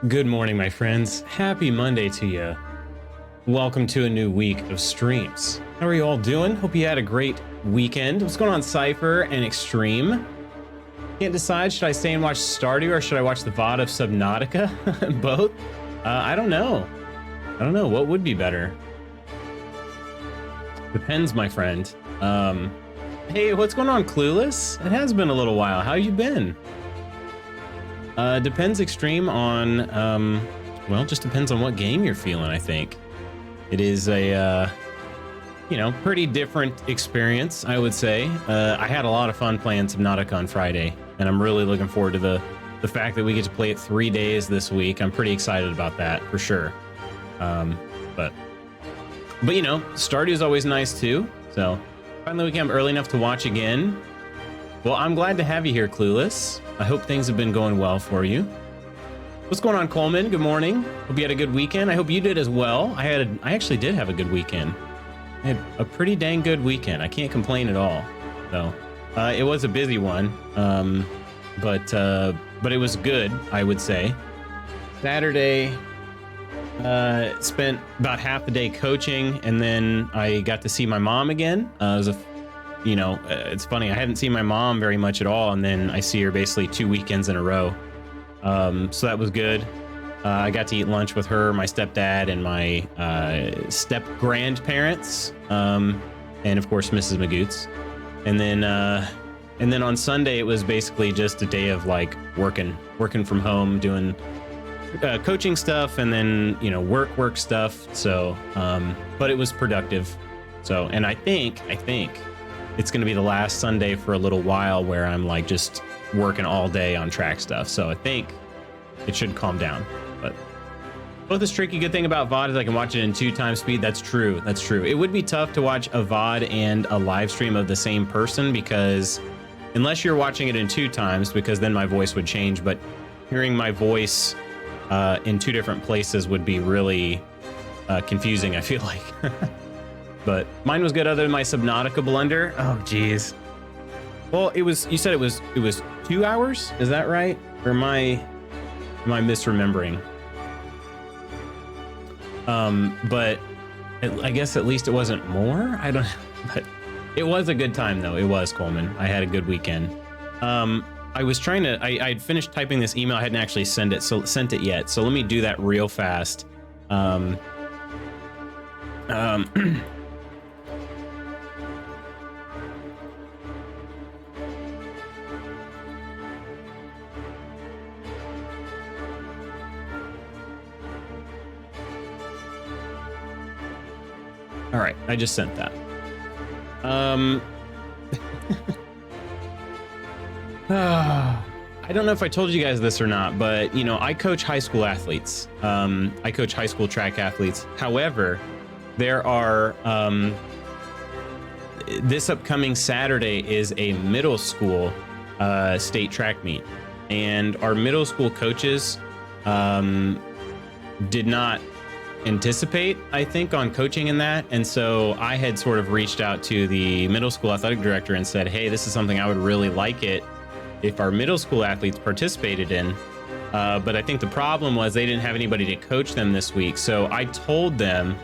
Good morning, my friends. Happy Monday to you. Welcome to a new week of streams. How are you all doing? Hope you had a great weekend. What's going on, Cypher and Extreme? Can't decide, should I stay and watch Stardew or should I watch the VOD of Subnautica? Both? I don't know. What would be better? Depends, my friend. Hey, what's going on, Clueless? It has been a little while. How you been? Depends, Extreme, on, well, just depends on what game you're feeling, I think. It is a, pretty different experience, I would say. I had a lot of fun playing Subnautica on Friday, and I'm really looking forward to the fact that we get to play it 3 days this week. I'm pretty excited about that, for sure. But Stardew is always nice, too. So, finally we came early enough to watch again. Well, I'm glad to have you here, Clueless. I hope things have been going well for you. What's going on, Coleman? Good morning. Hope you had a good weekend. I hope you did as well. I actually did have a good weekend. I had a pretty dang good weekend. I can't complain at all. So, it was a busy one, but it was good, I would say. Saturday, spent about half the day coaching, and then I got to see my mom again. It was it's funny. I hadn't seen my mom very much at all, and then I see her basically 2 weekends in a row. So that was good. I got to eat lunch with her, my stepdad, and my step grandparents, and of course Mrs. Magoots. And then on Sunday it was basically just a day of like working from home, doing coaching stuff, and then work stuff. So, but it was productive. So, and I think it's going to be the last Sunday for a little while where I'm like just working all day on track stuff. So I think it should calm down. But both is tricky. Good thing about VOD is I can watch it in 2x speed. That's true. It would be tough to watch a VOD and a live stream of the same person, because unless you're watching it in 2x, because then my voice would change. But hearing my voice in 2 different places would be really confusing, I feel like. But mine was good other than my Subnautica blunder. Oh, geez. Well, you said it was 2 hours? Is that right? Or am I misremembering? But I guess at least it wasn't more. I don't know. But it was a good time, though. It was, Coleman. I had a good weekend. I was trying to, I'd finished typing this email. I hadn't actually sent it yet. So let me do that real fast. All right, I just sent that. I don't know if I told you guys this or not, but I coach high school athletes. I coach high school track athletes. However, there are this upcoming Saturday is a middle school state track meet, and our middle school coaches did not anticipate, I think, on coaching in that. And so I had sort of reached out to the middle school athletic director and said, hey, this is something I would really like it if our middle school athletes participated in. But I think the problem was they didn't have anybody to coach them this week. So I told them,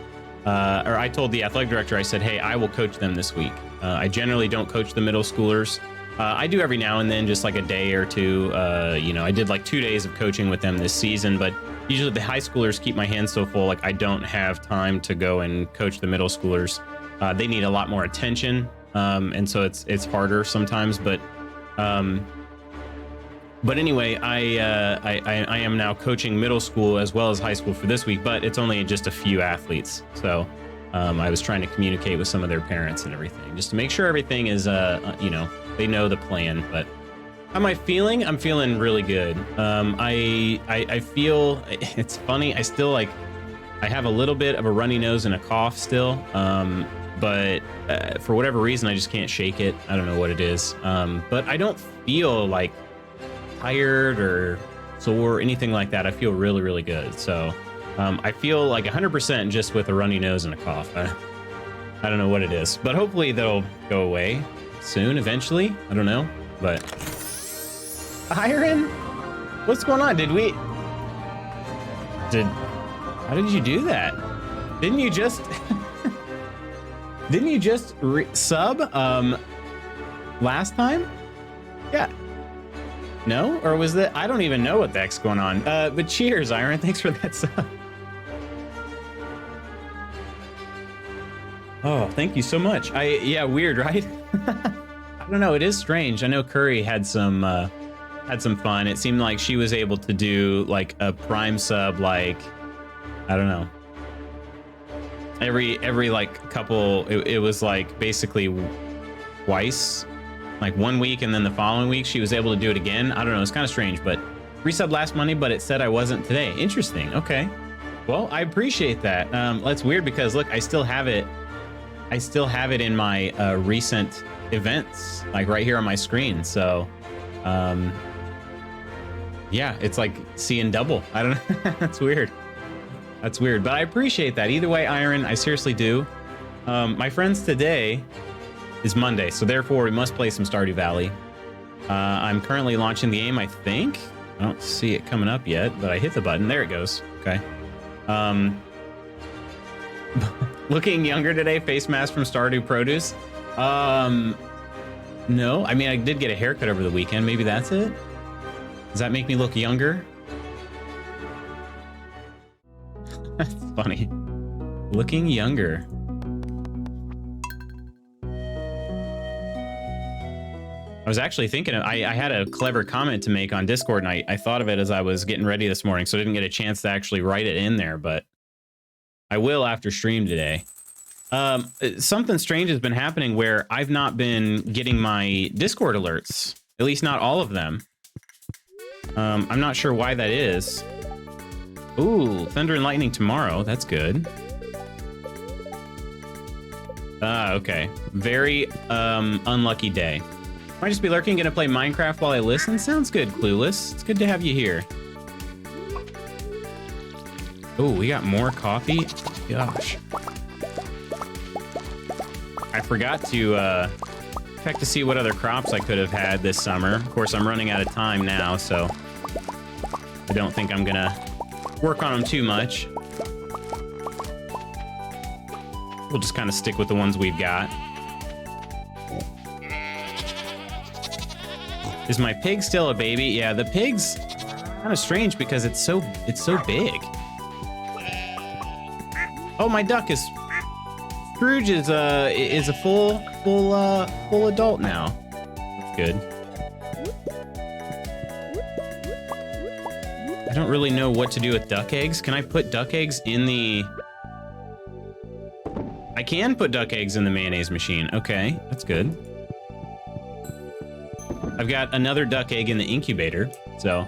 I told the athletic director, I said, hey, I will coach them this week. I generally don't coach the middle schoolers. I do every now and then, just like a day or two. I did like 2 days of coaching with them this season, but usually the high schoolers keep my hands so full, like I don't have time to go and coach the middle schoolers. They need a lot more attention, and so it's harder sometimes. But anyway, I am now coaching middle school as well as high school for this week, but it's only just a few athletes. So I was trying to communicate with some of their parents and everything, just to make sure everything is, they know the plan. But how am I feeling? I'm feeling really good. I feel, it's funny, I still I have a little bit of a runny nose and a cough still, but for whatever reason, I just can't shake it. I don't know what it is. But I don't feel like tired or sore or anything like that. I feel really, really good. So I feel like 100% just with a runny nose and a cough. I don't know what it is, but hopefully they'll go away soon, eventually. I don't know, but Iron, what's going on? Did we How did you do that? Didn't you just didn't you just sub last time? Yeah. No? Or was that? I don't even know what the heck's going on. But cheers, Iron. Thanks for that sub. Oh, thank you so much. Yeah, weird, right? I don't know. It is strange. I know Curry had some fun. It seemed like she was able to do like a Prime sub, like, I don't know. Every like couple, it was like basically twice, like 1 week and then the following week she was able to do it again. I don't know. It's kind of strange, but resub last Monday, but it said I wasn't today. Interesting. Okay. Well, I appreciate that. That's weird because look, I still have it in my recent events, like right here on my screen. So, yeah, it's like seeing double. I don't know. That's weird. That's weird, but I appreciate that. Either way, Iron, I seriously do. My friends, today is Monday, so therefore we must play some Stardew Valley. I'm currently launching the game, I think. I don't see it coming up yet, but I hit the button. There it goes. Okay. Looking younger today, face mask from Stardew Produce. No, I mean, I did get a haircut over the weekend. Maybe that's it. Does that make me look younger? That's funny. Looking younger. I was actually thinking, I had a clever comment to make on Discord, and I thought of it as I was getting ready this morning, so I didn't get a chance to actually write it in there, but I will after stream today. Something strange has been happening where I've not been getting my Discord alerts, at least not all of them. I'm not sure why that is. Ooh, thunder and lightning tomorrow. That's good. Okay. Very unlucky day. Might just be lurking, gonna play Minecraft while I listen. Sounds good, Clueless. It's good to have you here. Oh, we got more coffee. Gosh. I forgot to check to see what other crops I could have had this summer. Of course, I'm running out of time now, so I don't think I'm gonna work on them too much. We'll just kind of stick with the ones we've got. Is my pig still a baby? Yeah, the pig's kind of strange because it's so big. Oh, my duck is... Scrooge is a full adult now. That's good. I don't really know what to do with duck eggs. Can I put duck eggs in the... I can put duck eggs in the mayonnaise machine. Okay, that's good. I've got another duck egg in the incubator, so...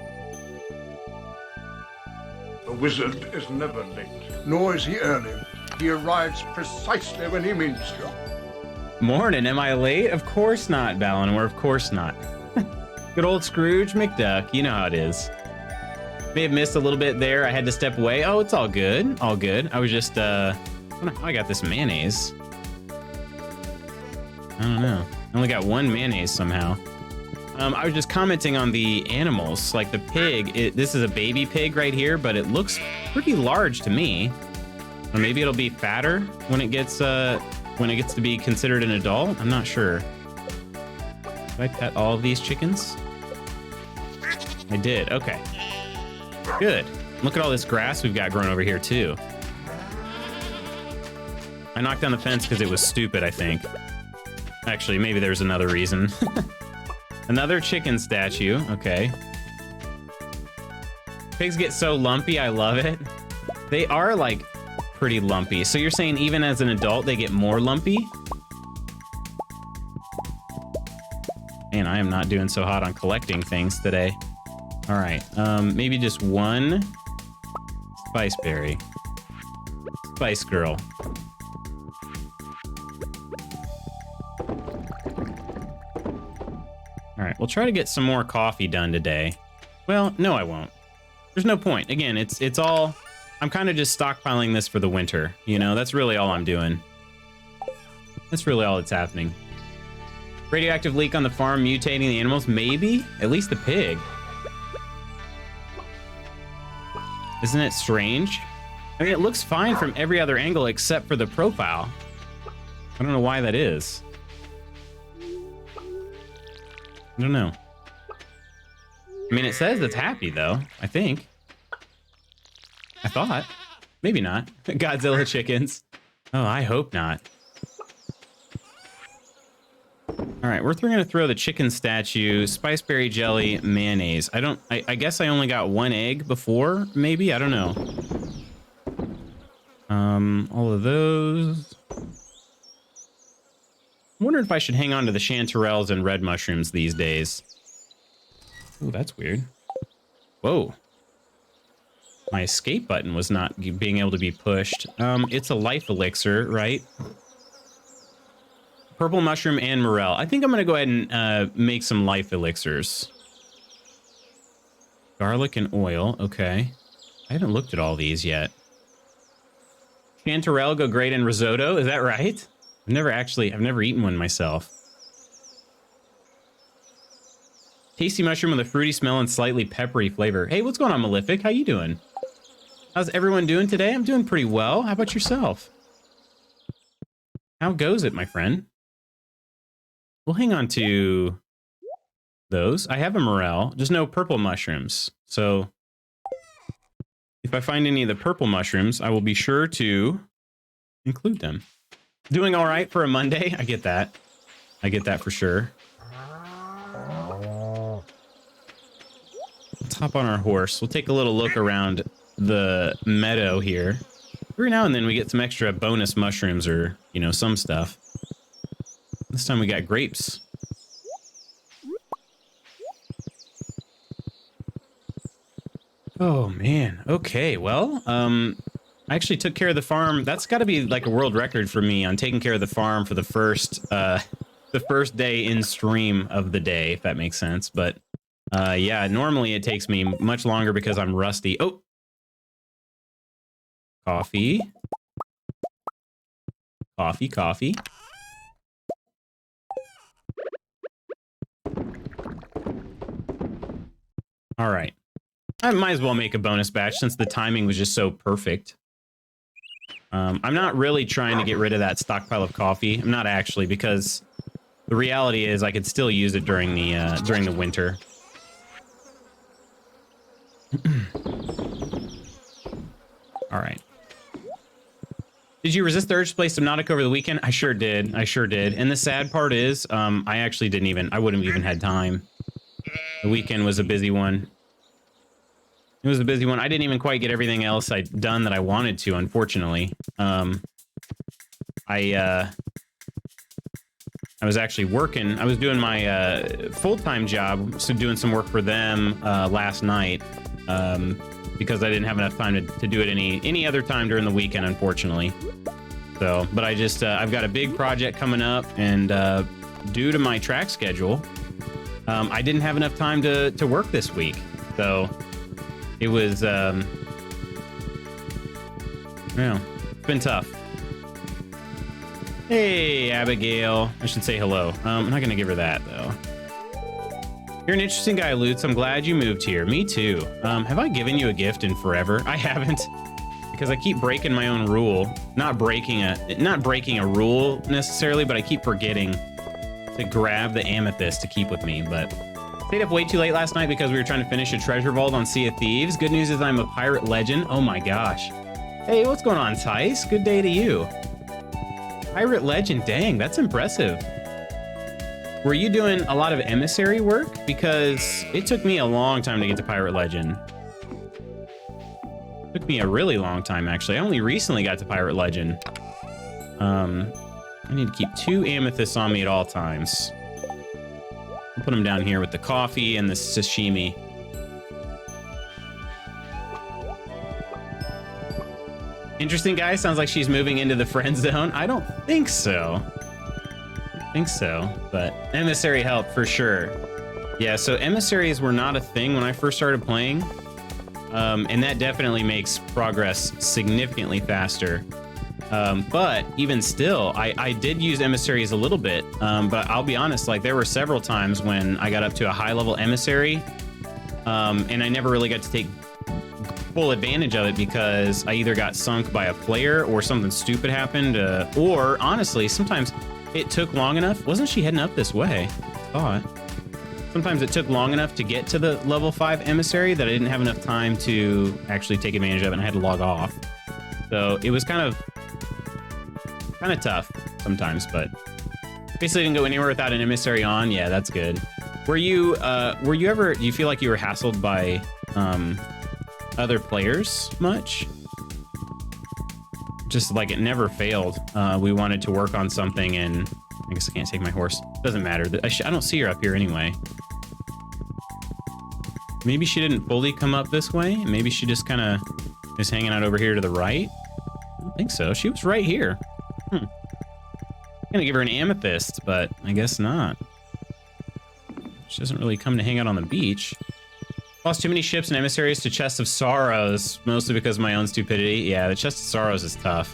The wizard is never late, nor is he early. He arrives precisely when he means to. Morning, am I late? Of course not, Balinor, of course not. Good old Scrooge McDuck, you know how it is. May have missed a little bit there, I had to step away. Oh, it's all good, all good. I was just, I don't know how I got this mayonnaise. I don't know. I only got one mayonnaise somehow. I was just commenting on the animals, like the pig. This is a baby pig right here, but it looks pretty large to me. Or maybe it'll be fatter when it gets to be considered an adult. I'm not sure. Did I pet all of these chickens? I did. Okay. Good. Look at all this grass we've got growing over here too. I knocked down the fence because it was stupid, I think. Actually, maybe there's another reason. Another chicken statue. Okay. Pigs get so lumpy. I love it. They are like pretty lumpy. So you're saying even as an adult, they get more lumpy? Man, I am not doing so hot on collecting things today. All right. Maybe just one spice berry. Spice girl. All right, we'll try to get some more coffee done today. Well, no, I won't. There's no point. Again, it's all... I'm kind of just stockpiling this for the winter. You know, that's really all I'm doing. That's really all that's happening. Radioactive leak on the farm mutating the animals? Maybe? At least the pig. Isn't it strange? I mean, it looks fine from every other angle except for the profile. I don't know why that is. I don't know. I mean, it says it's happy, though, I think. I thought. Maybe not. Godzilla chickens. Oh, I hope not. All right, we're going to throw the chicken statue, spiceberry jelly, mayonnaise. I guess I only got one egg before, maybe? I don't know. All of those. I wonder if I should hang on to the chanterelles and red mushrooms these days. Oh, that's weird. Whoa. My escape button was not being able to be pushed. It's a life elixir, right? Purple mushroom and morel. I think I'm going to go ahead and make some life elixirs. Garlic and oil. Okay. I haven't looked at all these yet. Chanterelle go great in risotto. Is that right? I've never eaten one myself. Tasty mushroom with a fruity smell and slightly peppery flavor. Hey, what's going on, Malefic? How you doing? How's everyone doing today? I'm doing pretty well. How about yourself? How goes it, my friend? We'll hang on to those. I have a morel, just no purple mushrooms. So if I find any of the purple mushrooms, I will be sure to include them. Doing all right for a Monday? I get that. I get that for sure. Let's hop on our horse. We'll take a little look around the meadow here. Every now and then we get some extra bonus mushrooms or, you know, some stuff. This time we got grapes. Oh, man. Okay, well, I actually took care of the farm. That's got to be like a world record for me on taking care of the farm for the first day in stream of the day, if that makes sense. But yeah, normally it takes me much longer because I'm rusty. Oh, coffee. Coffee. All right. I might as well make a bonus batch since the timing was just so perfect. I'm not really trying to get rid of that stockpile of coffee. I'm not actually, because the reality is I could still use it during the winter. All right. Did you resist the urge to play Subnautica over the weekend? I sure did. And the sad part is, I wouldn't even had time. The weekend was a busy one. It was a busy one. I didn't even quite get everything else I'd done that I wanted to, unfortunately. I was actually working. I was doing my full-time job, so doing some work for them last night because I didn't have enough time to do it any other time during the weekend, unfortunately. So, but I just I've got a big project coming up, and due to my track schedule, I didn't have enough time to work this week. So it was, it's been tough. Hey, Abigail. I should say hello. I'm not going to give her that, though. You're an interesting guy, Lutz. I'm glad you moved here. Me too. Have I given you a gift in forever? I haven't, because I keep breaking my own rule. Not breaking a rule necessarily, but I keep forgetting to grab the amethyst to keep with me. But stayed up way too late last night because we were trying to finish a treasure vault on Sea of Thieves. Good news is I'm a pirate legend. Oh my gosh. Hey, what's going on, Tice? Good day to you. Pirate legend, dang, that's impressive. Were you doing a lot of emissary work? Because it took me a long time to get to pirate legend. It took me a really long time, actually. I only recently got to pirate legend. I need to keep 2 amethysts on me at all times. I'll put them down here with the coffee and the sashimi. Interesting guy. Sounds like she's moving into the friend zone. I don't think so. But emissary help for sure. Yeah, so emissaries were not a thing when I first started playing. And that definitely makes progress significantly faster. But even still, I did use emissaries a little bit. But I'll be honest, like there were several times when I got up to a high level emissary. And I never really got to take full advantage of it because I either got sunk by a player or something stupid happened, or honestly, sometimes it took long enough. Wasn't she heading up this way? I thought. Sometimes it took long enough to get to the level 5 emissary that I didn't have enough time to actually take advantage of it, and I had to log off. So it was kind of tough sometimes, but basically didn't go anywhere without an emissary on. Yeah, that's good. Were you ever, do you feel like you were hassled by other players much? Just like it never failed. We wanted to work on something, and I guess I can't take my horse. Doesn't matter. I don't see her up here anyway. Maybe she didn't fully come up this way. Maybe she just kind of is hanging out over here to the right. I don't think so. She was right here. I'm gonna give her an amethyst, but I guess not. She doesn't really come to hang out on the beach. Lost too many ships and emissaries to Chest of Sorrows, mostly because of my own stupidity. Yeah, the Chest of Sorrows is tough.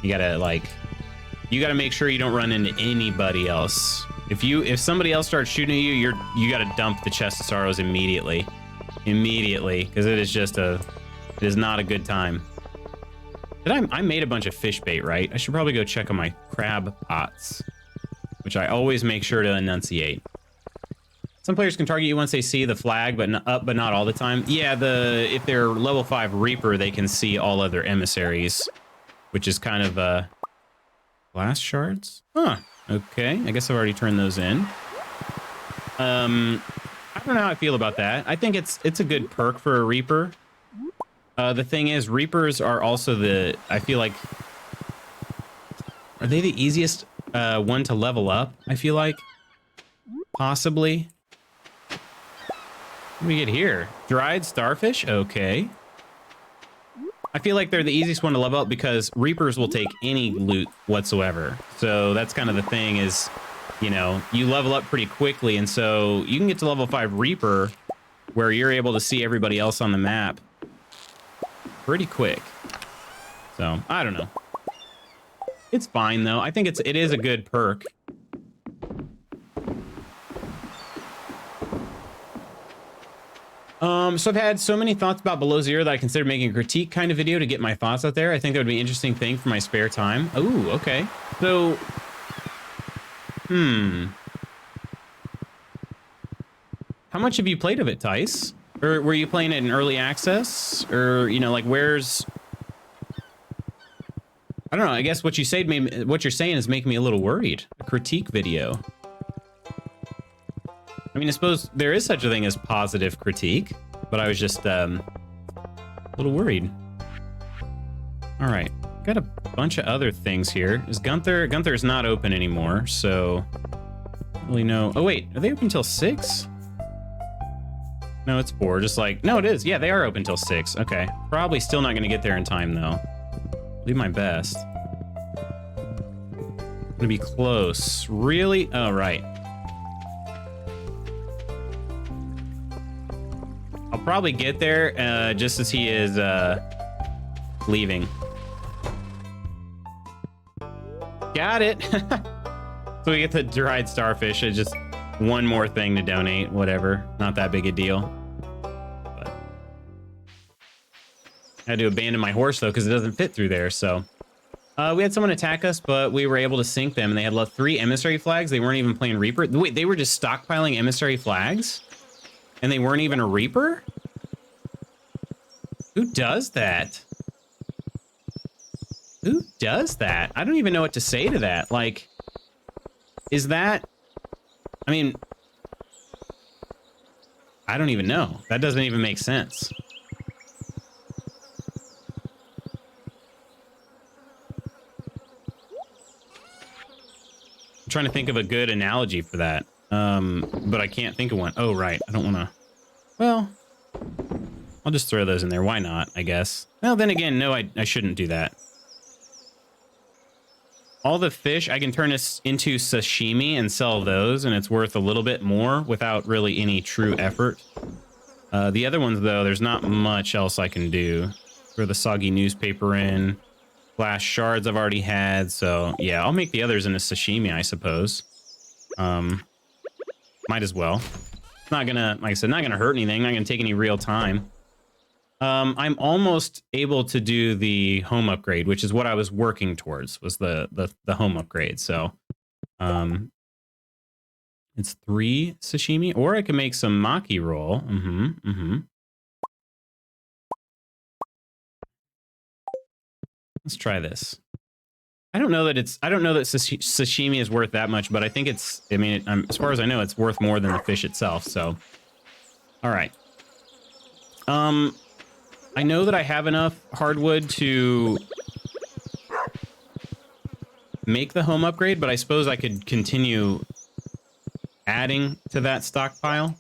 You gotta make sure you don't run into anybody else. If somebody else starts shooting at you, you gotta dump the Chest of Sorrows immediately, because it is not a good time. I made a bunch of fish bait, right? I should probably go check on my crab pots, which I always make sure to enunciate. Some players can target you once they see the flag, but not all the time. Yeah, if they're level 5 Reaper, they can see all other emissaries, which is kind of glass shards. Huh. Okay. I guess I've already turned those in. I don't know how I feel about that. I think it's a good perk for a Reaper. The thing is, Reapers are also I feel like, are they the easiest one to level up? I feel like, possibly. What do we get here? Dried starfish? Okay. I feel like they're the easiest one to level up because Reapers will take any loot whatsoever. So that's kind of the thing is, you level up pretty quickly. And so you can get to level 5 Reaper where you're able to see everybody else on the map pretty quick. So, I don't know. It's fine, though. I think it is a good perk. So I've had so many thoughts about Below Zero that I considered making a critique kind of video to get my thoughts out there. I think that would be an interesting thing for my spare time. Ooh, okay. So, how much have you played of it, Tice? Or were you playing it in early access? Or, where's... I don't know, I guess what you're saying is making me a little worried. A critique video. I mean, I suppose there is such a thing as positive critique, but I was just a little worried. All right, got a bunch of other things here. Is Gunther's not open anymore, so I don't really know. Oh wait, are they open till 6? No, it's 4. Just like, no, it is. Yeah, they are open till 6. Okay, probably still not gonna get there in time though. Do my best. Gonna be close. Really? Oh, right. I'll probably get there just as he is leaving. Got it. So we get the dried starfish. It's just one more thing to donate. Whatever. Not that big a deal. But I had to abandon my horse though because it doesn't fit through there. So we had someone attack us, but we were able to sink them. And they had left 3 emissary flags. They weren't even playing Reaper. Wait, they were just stockpiling emissary flags? And they weren't even a Reaper? Who does that? Who does that? I don't even know what to say to that. Like, is that... I mean... I don't even know. That doesn't even make sense. I'm trying to think of a good analogy for that. But I can't think of one. Oh, right. I don't want to... Well, I'll just throw those in there. Why not, I guess? Well, then again, no, I shouldn't do that. All the fish, I can turn this into sashimi and sell those, and it's worth a little bit more without really any true effort. The other ones, though, there's not much else I can do. Throw the soggy newspaper in. Glass shards I've already had, so yeah, I'll make the others into sashimi, I suppose. Might as well. Not gonna, like I said, not gonna hurt anything. Not gonna take any real time. I'm almost able to do the home upgrade, which is what I was working towards, was the home upgrade. So, it's 3 sashimi, or I can make some maki roll. Let's try this. I don't know that sashimi is worth that much, but I think it's, I mean, as far as I know, it's worth more than the fish itself. So, all right. I know that I have enough hardwood to make the home upgrade, but I suppose I could continue adding to that stockpile.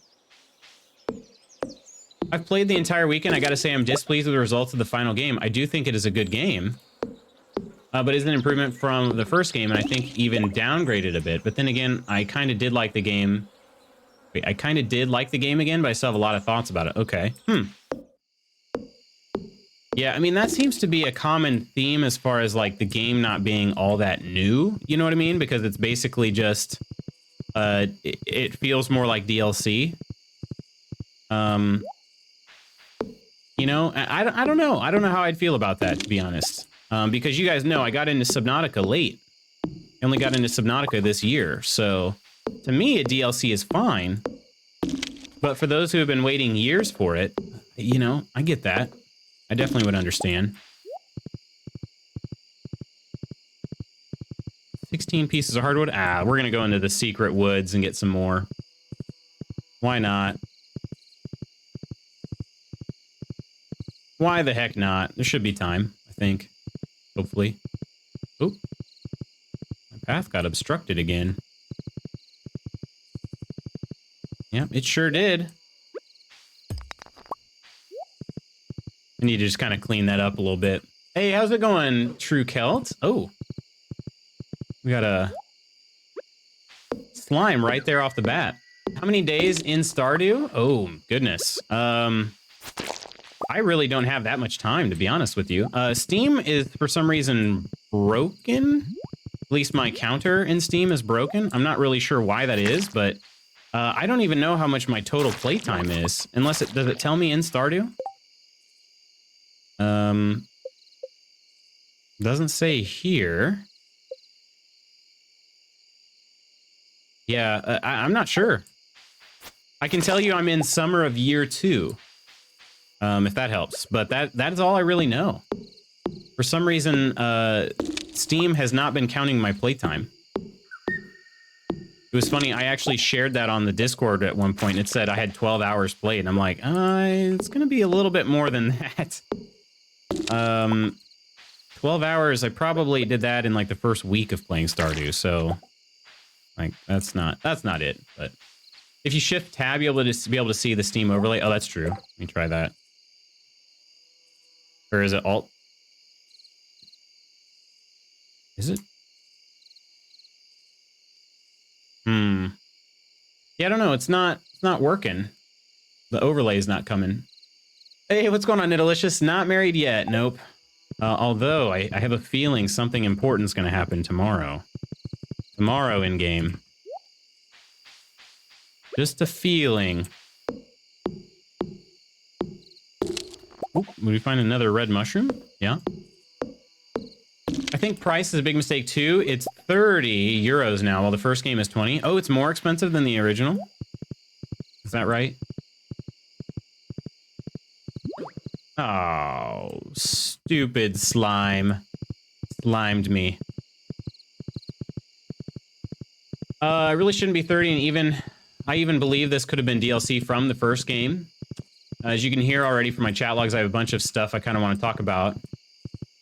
I've played the entire weekend. I gotta say I'm displeased with the results of the final game. I do think it is a good game, but it's an improvement from the first game, and I think even downgraded a bit. But then again, I kind of did like the game. Wait, I kind of did like the game again, but I still have a lot of thoughts about it. Okay. Yeah, I mean, that seems to be a common theme as far as, like, the game not being all that new. You know what I mean? Because it's basically just, it feels more like DLC. You know, I don't know. I don't know how I'd feel about that, to be honest. Because you guys know I got into Subnautica late. I only got into Subnautica this year. So, to me, a DLC is fine. But for those who have been waiting years for it, you know, I get that. I definitely would understand. 16 pieces of hardwood. Ah, we're going to go into the secret woods and get some more. Why not? Why the heck not? There should be time, I think. Hopefully. Oh. My path got obstructed again. Yep, it sure did. I need to just kind of clean that up a little bit. Hey, how's it going, True Celt? Oh. We got a slime right there off the bat. How many days in Stardew? Oh, goodness. I really don't have that much time, to be honest with you. Steam is, for some reason, broken. At least my counter in Steam is broken. I'm not really sure why that is, but I don't even know how much my total playtime is. Unless it... Does it tell me in Stardew? Doesn't say here. Yeah, I'm not sure. I can tell you I'm in summer of year 2. If that helps. But that is all I really know. For some reason, Steam has not been counting my playtime. It was funny, I actually shared that on the Discord at one point. It said I had 12 hours played, and I'm like, it's gonna be a little bit more than that. 12 hours, I probably did that in like the first week of playing Stardew, so like that's not it. But if you shift tab, you'll be able to see the Steam overlay. Oh, that's true. Let me try that. Or is it alt? Is it? Yeah, I don't know. It's not working. The overlay is not coming. Hey, what's going on, Nidelicious? Not married yet. Nope. Although I have a feeling something important is going to happen tomorrow. Tomorrow in game. Just a feeling. Oop, will we find another red mushroom? Yeah. I think price is a big mistake too. It's 30 euros now, while the first game is 20. Oh, it's more expensive than the original? Is that right? Oh, stupid slime. Slimed me. I really shouldn't be 30, and I even believe this could have been DLC from the first game. As you can hear already from my chat logs, I have a bunch of stuff I kind of want to talk about.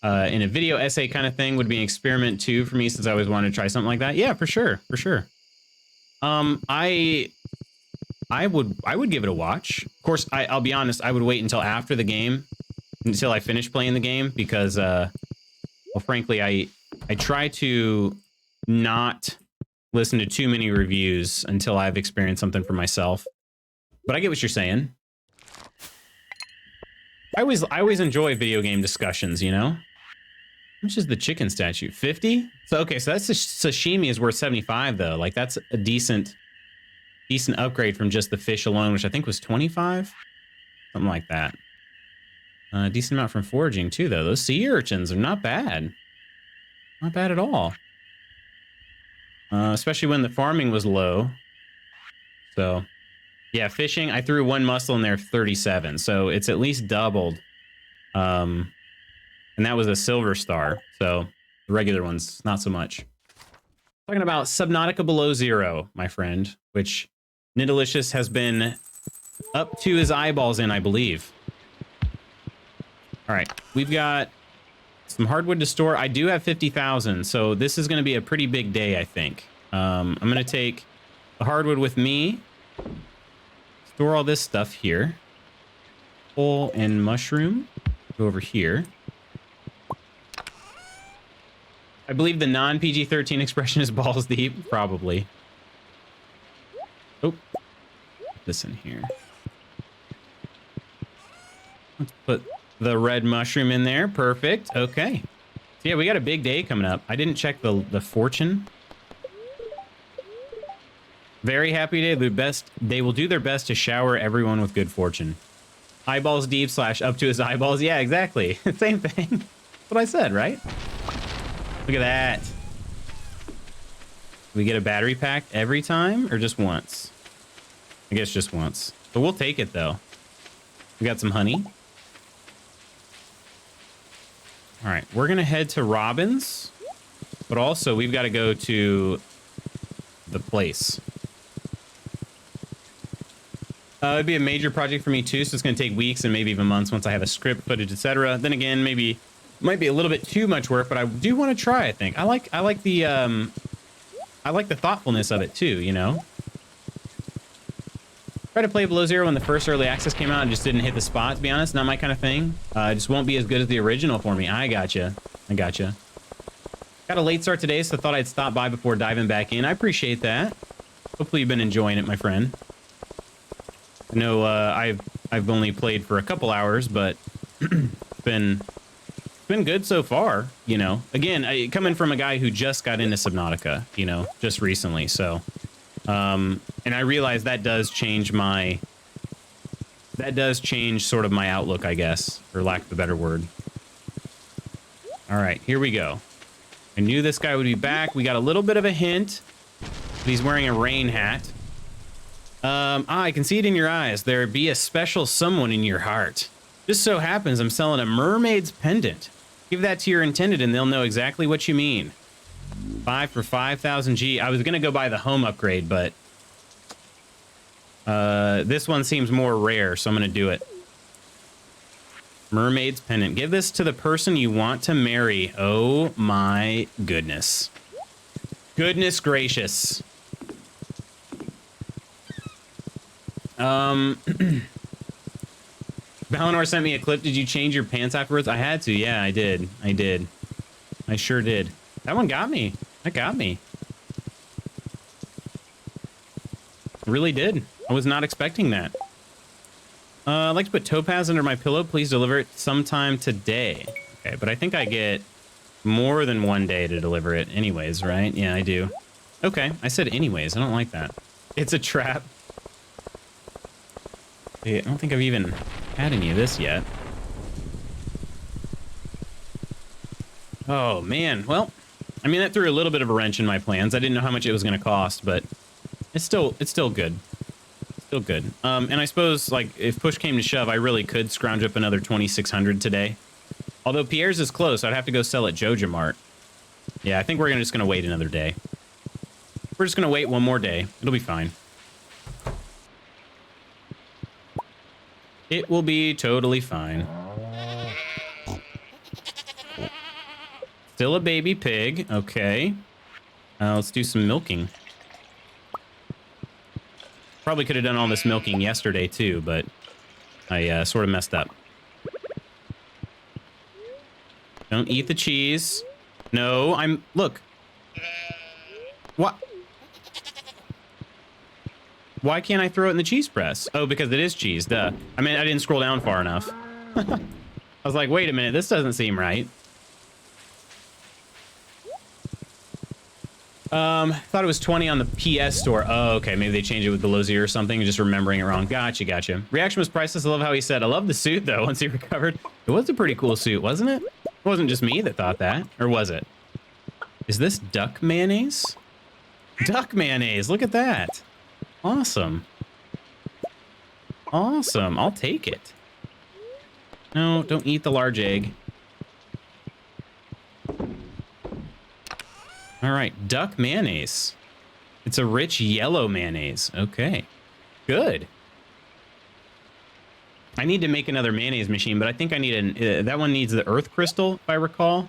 In a video essay kind of thing would be an experiment too for me, since I always wanted to try something like that. Yeah, for sure, for sure. I would give it a watch. Of course, I'll be honest, I would wait until after the game, until I finish playing the game, because well, frankly, I try to not listen to too many reviews until I've experienced something for myself. But I get what you're saying. I always enjoy video game discussions, you know? How much is the chicken statue? 50? So okay, so that's sashimi is worth 75 though. Like that's a decent upgrade from just the fish alone, which I think was 25, something like that. Decent amount from foraging too, though. Those sea urchins are not bad. Not bad at all. Especially when the farming was low. So, yeah, fishing. I threw one mussel in there, 37. So it's at least doubled. And that was a silver star. So the regular ones, not so much. Talking about Subnautica Below Zero, my friend, which Nidalicious has been up to his eyeballs in, I believe. All right, we've got some hardwood to store. I do have 50,000, so this is going to be a pretty big day, I think. I'm going to take the hardwood with me. Store all this stuff here. Coal and mushroom. Go over here. I believe the non-PG-13 expression is balls deep. Probably. Oh. Put this in here. Let's put the red mushroom in there. Perfect. Okay. So yeah, we got a big day coming up. I didn't check the fortune. Very happy day. They will do their best to shower everyone with good fortune. Eyeballs deep / up to his eyeballs. Yeah, exactly. Same thing. That's what I said, right? Look at that. We get a battery pack every time or just once? I guess just once. But we'll take it though. We got some honey. All right, we're gonna head to Robin's, but also we've got to go to the place. It'd be a major project for me too, so it's gonna take weeks and maybe even months once I have a script, footage, etc. Then again, maybe might be a little bit too much work, but I do want to try. I think I like the thoughtfulness of it too. You know, tried to play Below Zero when the first early access came out and just didn't hit the spot. To be honest, not my kind of thing. It just won't be as good as the original for me. I gotcha. Got a late start today, so thought I'd stop by before diving back in. I appreciate that. Hopefully you've been enjoying it, my friend. I know I've only played for a couple hours, but it's been good so far. You know, again, coming from a guy who just got into Subnautica, you know, just recently. So, and I realize that does change sort of my outlook, I guess, for lack of a better word. All right, here we go. I knew this guy would be back. We got a little bit of a hint. He's wearing a rain hat. I can see it in your eyes. There be a special someone in your heart. Just so happens I'm selling a Mermaid's Pendant. Give that to your intended and they'll know exactly what you mean. 5 for 5,000 G. I was going to go buy the home upgrade, but this one seems more rare, so I'm going to do it. Mermaid's Pendant. Give this to the person you want to marry. Oh my goodness. Goodness gracious. Valinor sent me a clip. Did you change your pants afterwards? I had to. Yeah, I did. I sure did. That one got me. That got me. Really did. I was not expecting that. I'd like to put Topaz under my pillow. Please deliver it sometime today. Okay, but I think I get more than one day to deliver it anyways, right? Yeah, I do. Okay, I said anyways. I don't like that. It's a trap. I don't think I've even had any of this yet. Oh, man. Well, I mean, that threw a little bit of a wrench in my plans. I didn't know how much it was going to cost, but it's still good. Still good. And I suppose, like, if push came to shove, I really could scrounge up another 2,600 today. Although Pierre's is close, I'd have to go sell at Joja Mart. Yeah, I think we're just going to wait another day. We're just going to wait one more day. It'll be fine. It will be totally fine. Still a baby pig. Okay. Let's do some milking. Probably could have done all this milking yesterday too, but I sort of messed up. Don't eat the cheese. No, look. What? Why can't I throw it in the cheese press? Oh, because it is cheese, duh. I mean, I didn't scroll down far enough. I was like, wait a minute, this doesn't seem right. Thought it was 20 on the PS store. Oh, okay, maybe they changed it with Below Zero or something, just remembering it wrong. Gotcha. Reaction was priceless. I love how he said, I love the suit, though, once he recovered. It was a pretty cool suit, wasn't it? It wasn't just me that thought that, or was it? Is this duck mayonnaise? Duck mayonnaise, look at that. Awesome. Awesome, I'll take it. No, don't eat the large egg. All right, duck mayonnaise. It's a rich yellow mayonnaise. Okay, good. I need to make another mayonnaise machine, but I think I need that one needs the earth crystal, if I recall.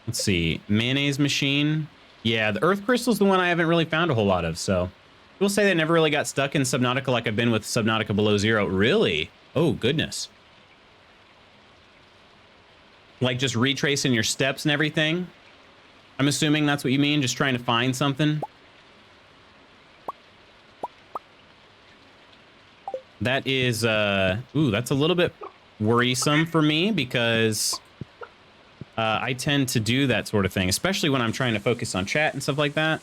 Let's see, mayonnaise machine. Yeah, the earth crystal is the one I haven't really found a whole lot of, so. We'll say that I never really got stuck in Subnautica like I've been with Subnautica Below Zero. Really? Oh, goodness. Like just retracing your steps and everything? I'm assuming that's what you mean, just trying to find something? That is, ooh, that's a little bit worrisome for me because I tend to do that sort of thing, especially when I'm trying to focus on chat and stuff like that.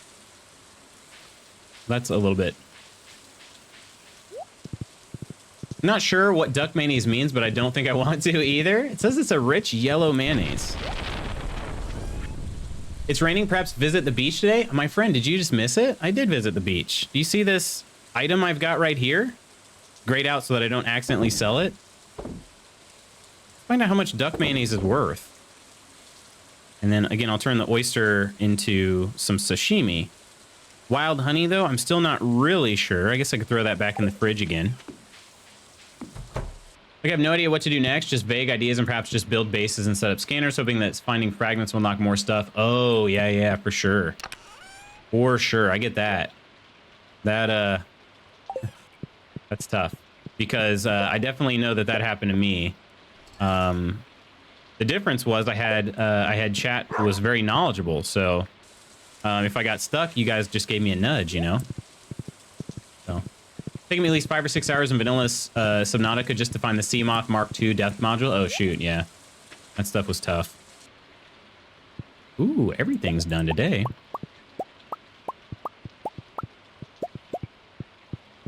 That's a little bit. Not sure what duck mayonnaise means, but I don't think I want to either. It says it's a rich yellow mayonnaise. It's raining, perhaps visit the beach today. My friend, did you just miss it? I did visit the beach. Do you see this item I've got right here? Grayed out so that I don't accidentally sell it. Find out how much duck mayonnaise is worth. And then again, I'll turn the oyster into some sashimi. Wild honey, though, I'm still not really sure. I guess I could throw that back in the fridge again. I have no idea what to do next. Just vague ideas and perhaps just build bases and set up scanners, hoping that finding fragments will unlock more stuff. Oh, yeah, for sure. For sure. I get that. That, that's tough. Because I definitely know that happened to me. The difference was I had chat who was very knowledgeable, so... if I got stuck, you guys just gave me a nudge, you know? So, taking me at least 5 or 6 hours in vanilla Subnautica just to find the Seamoth Mark II death module. Oh, shoot, yeah. That stuff was tough. Ooh, everything's done today.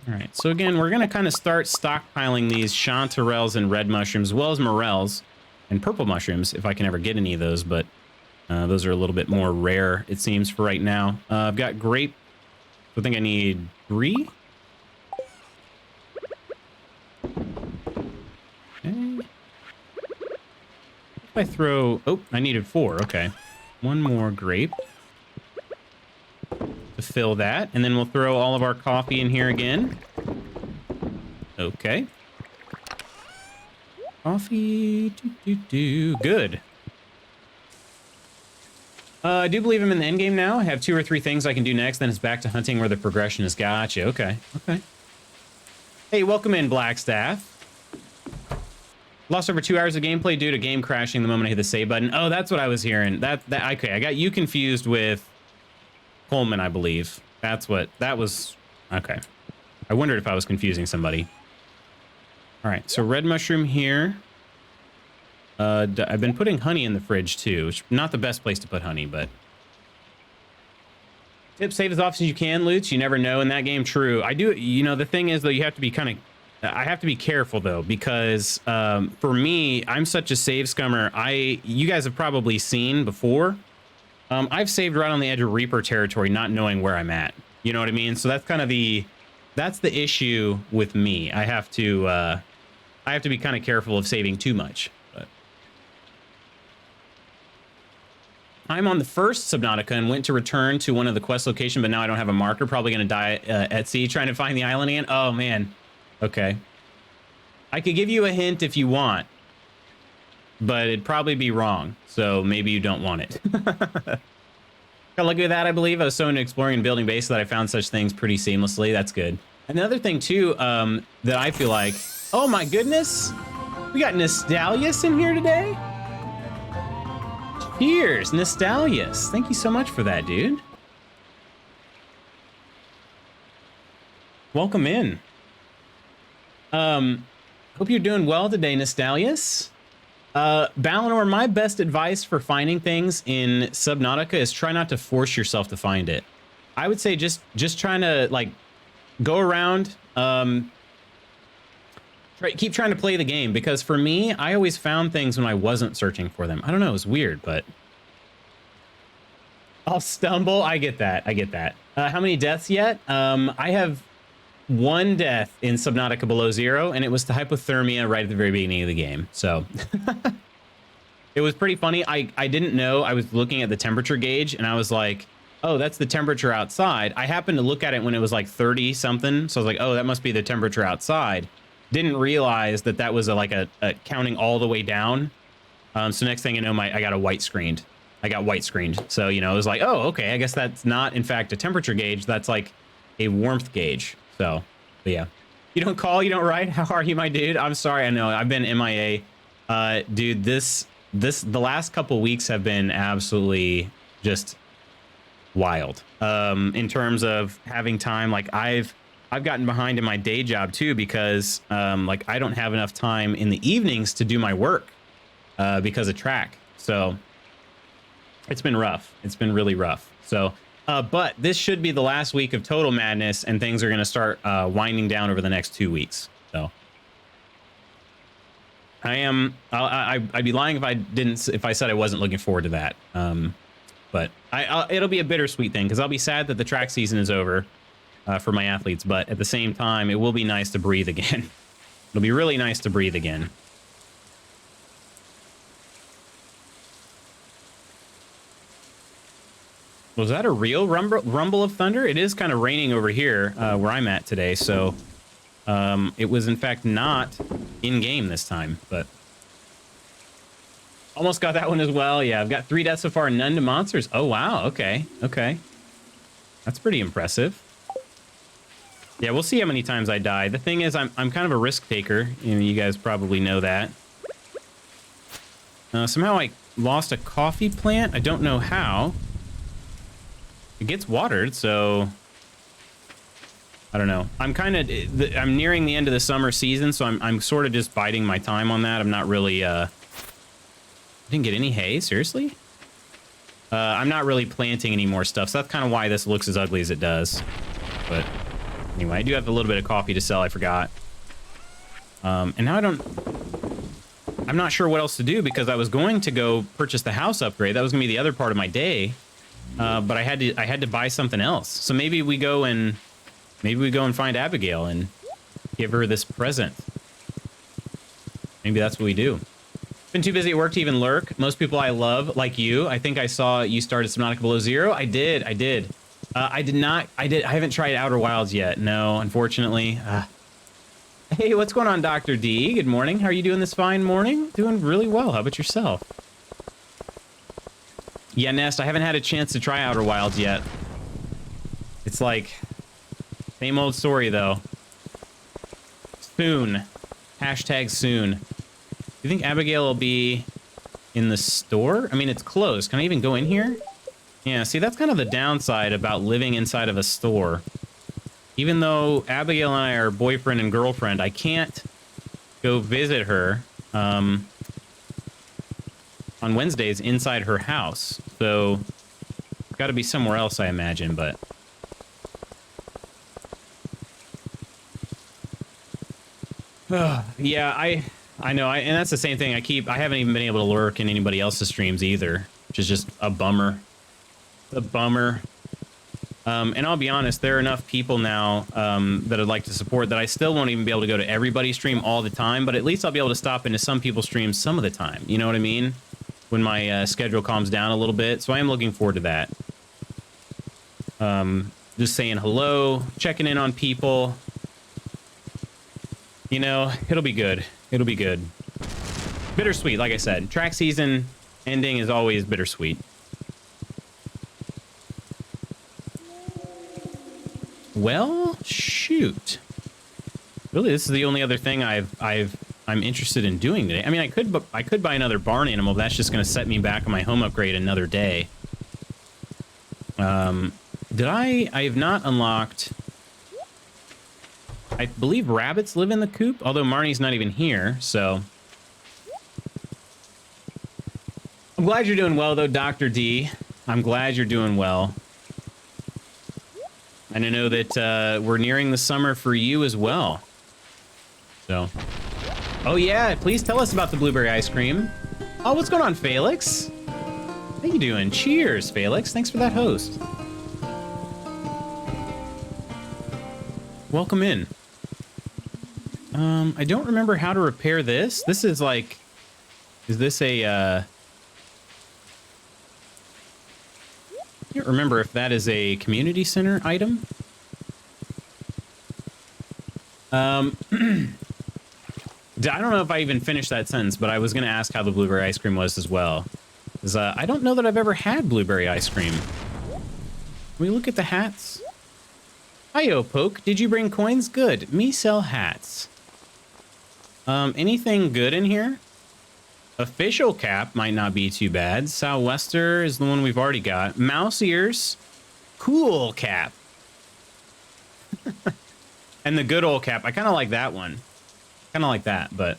All right, so again, we're going to kind of start stockpiling these chanterelles and red mushrooms, as well as morels and purple mushrooms, if I can ever get any of those, but... those are a little bit more rare, it seems, for right now. I've got grape. I think I need 3. Okay. If I throw... Oh, I needed 4. Okay. 1 more grape to fill that. And then we'll throw all of our coffee in here again. Okay. Coffee. Good. I do believe I'm in the end game now. I have 2 or 3 things I can do next, then it's back to hunting where the progression is. Gotcha. Okay. Okay. Hey, welcome in, Blackstaff. Lost over 2 hours of gameplay due to game crashing the moment I hit the save button. Oh, that's what I was hearing. Okay, I got you confused with Coleman, I believe. That's what that was. Okay. I wondered if I was confusing somebody. All right, so red mushroom here. I've been putting honey in the fridge too, which not the best place to put honey, but tip, save as often as you can, Loots. You never know in that game. True. I do. You know, the thing is though, you have to be I have to be careful though, because for me, I'm such a save scummer. You guys have probably seen before. I've saved right on the edge of Reaper territory, not knowing where I'm at. You know what I mean? So that's kind of that's the issue with me. I have to be kind of careful of saving too much. I'm on the first Subnautica and went to return to one of the quest location, but now I don't have a marker. Probably going to die at sea trying to find the island again. Oh, man. Okay. I could give you a hint if you want, but it'd probably be wrong. So maybe you don't want it. Got lucky with that, I believe. I was so into exploring and building base that I found such things pretty seamlessly. That's good. Another thing, too, that I feel like... Oh, my goodness. We got Nostalius in here today? Cheers, Nostalius. Thank you so much for that, dude. Welcome in. Hope you're doing well today, Nostalius. Balinor, my best advice for finding things in Subnautica is try not to force yourself to find it. I would say just trying to, like, go around, keep trying to play the game, because for me, I always found things when I wasn't searching for them. I don't know, it's weird, but I'll stumble. I get that. I get that. How many deaths yet? I have one death in Subnautica Below Zero, and it was the hypothermia right at the very beginning of the game. So it was pretty funny. I didn't know. I was looking at the temperature gauge, and I was like, oh, that's the temperature outside. I happened to look at it when it was like 30 something. So I was like, oh, that must be the temperature outside. Didn't realize that that was like a counting all the way down. So next thing you know, I got a white screened. I got white screened. So, you know, it was like, oh, okay, I guess that's not, in fact, a temperature gauge. That's like a warmth gauge. So, but yeah. You don't call, you don't write. How are you, my dude? I'm sorry. I know I've been MIA. Dude, the last couple weeks have been absolutely just wild. In terms of having time, like I've gotten behind in my day job too, because like I don't have enough time in the evenings to do my work because of track. So it's been rough. It's been really rough. So, but this should be the last week of total madness, and things are going to start winding down over the next 2 weeks. So I'd be lying if I said I wasn't looking forward to that. But it'll be a bittersweet thing, because I'll be sad that the track season is over for my athletes. But at the same time, it will be nice to breathe again. It'll be really nice to breathe again. Was that a real rumble of thunder? It is kind of raining over here where I'm at today. So it was, in fact, not in-game this time. But almost got that one as well. Yeah, I've got 3 deaths so far, none to monsters. Oh, wow. Okay. Okay. That's pretty impressive. Yeah, we'll see how many times I die. The thing is, I'm kind of a risk taker. You guys probably know that. Somehow I lost a coffee plant. I don't know how. It gets watered, so I don't know. I'm nearing the end of the summer season, so I'm sort of just biding my time on that. I'm not really I didn't get any hay, seriously? I'm not really planting any more stuff, so that's kind of why this looks as ugly as it does. But anyway, I do have a little bit of coffee to sell, I forgot. And now I'm not sure what else to do, because I was going to go purchase the house upgrade. That was gonna be the other part of my day. But I had to buy something else. So maybe we go and find Abigail and give her this present. Maybe that's what we do. Been too busy at work to even lurk. Most people I love, like you, I think I saw you started Subnautica Below Zero. I did. I haven't tried Outer Wilds yet. No, unfortunately. Hey, what's going on, Dr. D? Good morning. How are you doing this fine morning? Doing really well. How about yourself? Yeah, Nest, I haven't had a chance to try Outer Wilds yet. It's like, same old story, though. Soon. Hashtag soon. Do you think Abigail will be in the store? I mean, it's closed. Can I even go in here? Yeah, see, that's kind of the downside about living inside of a store. Even though Abigail and I are boyfriend and girlfriend, I can't go visit her on Wednesdays inside her house. So, got to be somewhere else, I imagine, but... yeah, I know, and that's the same thing. I haven't even been able to lurk in anybody else's streams either, which is just a bummer. A bummer. And I'll be honest, there are enough people now that I'd like to support that I still won't even be able to go to everybody's stream all the time, but at least I'll be able to stop into some people's streams some of the time. You know what I mean? When my schedule calms down a little bit. So I am looking forward to that. Just saying hello, checking in on people. You know, it'll be good. It'll be good. Bittersweet, like I said. Track season ending is always bittersweet. Well, shoot. Really, this is the only other thing I'm interested in doing today. I mean, I could buy another barn animal, but that's just going to set me back on my home upgrade another day. I have not unlocked... I believe rabbits live in the coop, although Marnie's not even here, so... I'm glad you're doing well, though, Dr. D. I'm glad you're doing well. And I know that we're nearing the summer for you as well. So, Oh yeah, please tell us about the blueberry ice cream. Oh, what's going on, Felix? How you doing? Cheers, Felix. Thanks for that host. Welcome in. I don't remember how to repair this. This is like, is this a, I can't remember if that is a community center item. I don't know if I even finished that sentence, but I was going to ask how the blueberry ice cream was as well. 'Cause, I don't know that I've ever had blueberry ice cream. Can we look at the hats? Hi-yo, Poke. Did you bring coins? Good. Me sell hats. Anything good in here? Official cap might not be too bad. Sou'wester is the one we've already got. Mouse ears. Cool cap. And the good old cap. I kind of like that one. Kind of like that, but...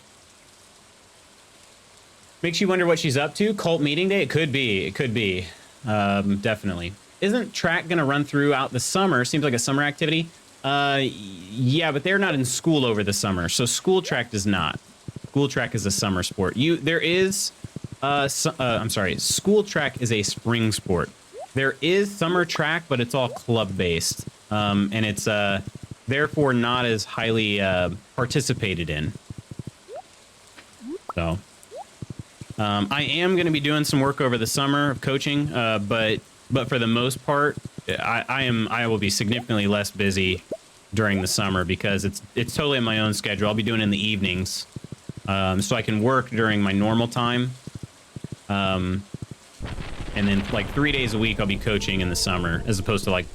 Makes you wonder what she's up to. Cult meeting day? It could be. It could be. Definitely. Isn't track going to run throughout the summer? Seems like a summer activity. Yeah, but they're not in school over the summer. So school track does not. School track is a summer sport. There is... I'm sorry. School track is a spring sport. There is summer track, but it's all club-based. And it's... therefore not as highly participated in. So I am going to be doing some work over the summer of coaching, but for the most part, I will be significantly less busy during the summer because it's totally on my own schedule. I'll be doing it in the evenings, so I can work during my normal time, and then like 3 days a week I'll be coaching in the summer as opposed to like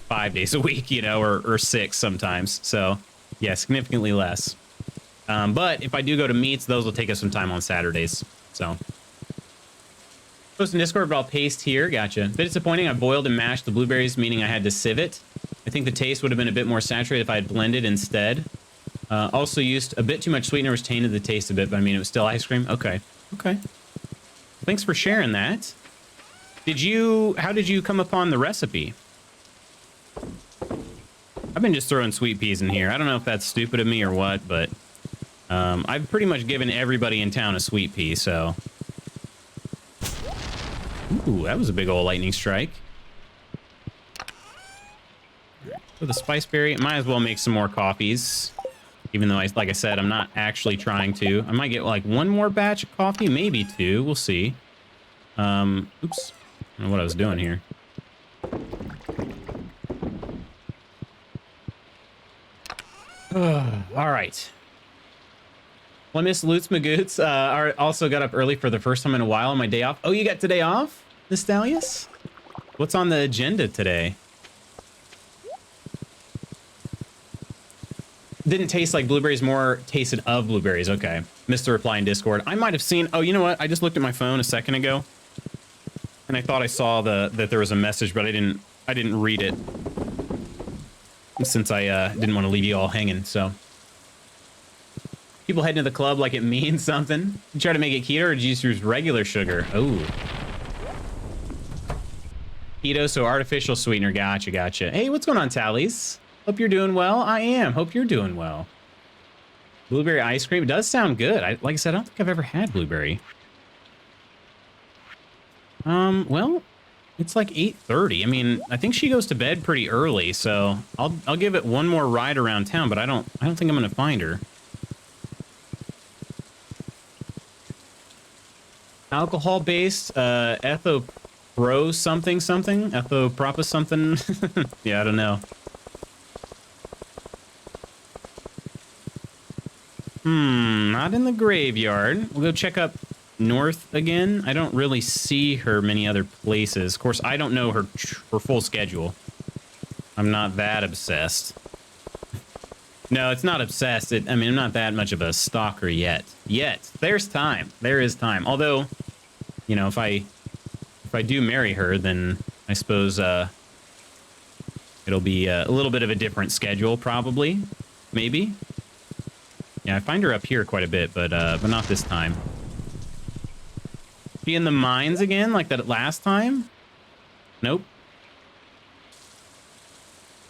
5 days a week, you know, or 6 sometimes. So yeah, significantly less. But if I do go to meets, those will take us some time on Saturdays. So post in Discord, but I'll paste here. Gotcha. Bit disappointing. I boiled and mashed the blueberries, meaning I had to sieve it. I think the taste would have been a bit more saturated if I had blended instead. Also used a bit too much sweetener, which tainted the taste a bit, but I mean, it was still ice cream. Okay. Okay. Thanks for sharing that. How did you come upon the recipe? I've been just throwing sweet peas in here. I don't know if that's stupid of me or what, but I've pretty much given everybody in town a sweet pea, so... Ooh, that was a big old lightning strike. With a spice berry, might as well make some more coffees. Even though, like I said, I'm not actually trying to. I might get like one more batch of coffee, maybe 2. We'll see. Oops. I don't know what I was doing here. All right. Well, Miss Lutz Magoots also got up early for the first time in a while on my day off. Oh, you got today off, Nostalius? What's on the agenda today? Didn't taste like blueberries, more tasted of blueberries. Okay. Missed the reply in Discord. I might have seen... Oh, you know what? I just looked at my phone a second ago. And I thought I saw that there was a message, but I didn't read it. Since I didn't want to leave you all hanging, so... People heading to the club like it means something. You try to make it keto, or did you just use regular sugar? Oh. Keto, so artificial sweetener. Gotcha, gotcha. Hey, what's going on, Tallies? Hope you're doing well. I am. Hope you're doing well. Blueberry ice cream. It does sound good. Like I said, I don't think I've ever had blueberry. Well, it's like 8:30. I mean, I think she goes to bed pretty early, so I'll give it one more ride around town, but I don't think I'm gonna find her. Alcohol-based, ethopro something something? Ethopropus something? Yeah, I don't know. Not in the graveyard. We'll go check up north again. I don't really see her many other places. Of course, I don't know her full schedule. I'm not that obsessed. No, it's not obsessed. I mean, I'm not that much of a stalker yet. There's time. There is time. Although, you know, if I do marry her, then I suppose it'll be a little bit of a different schedule, probably. Maybe. Yeah, I find her up here quite a bit, but not this time. Be in the mines again, like that last time? Nope.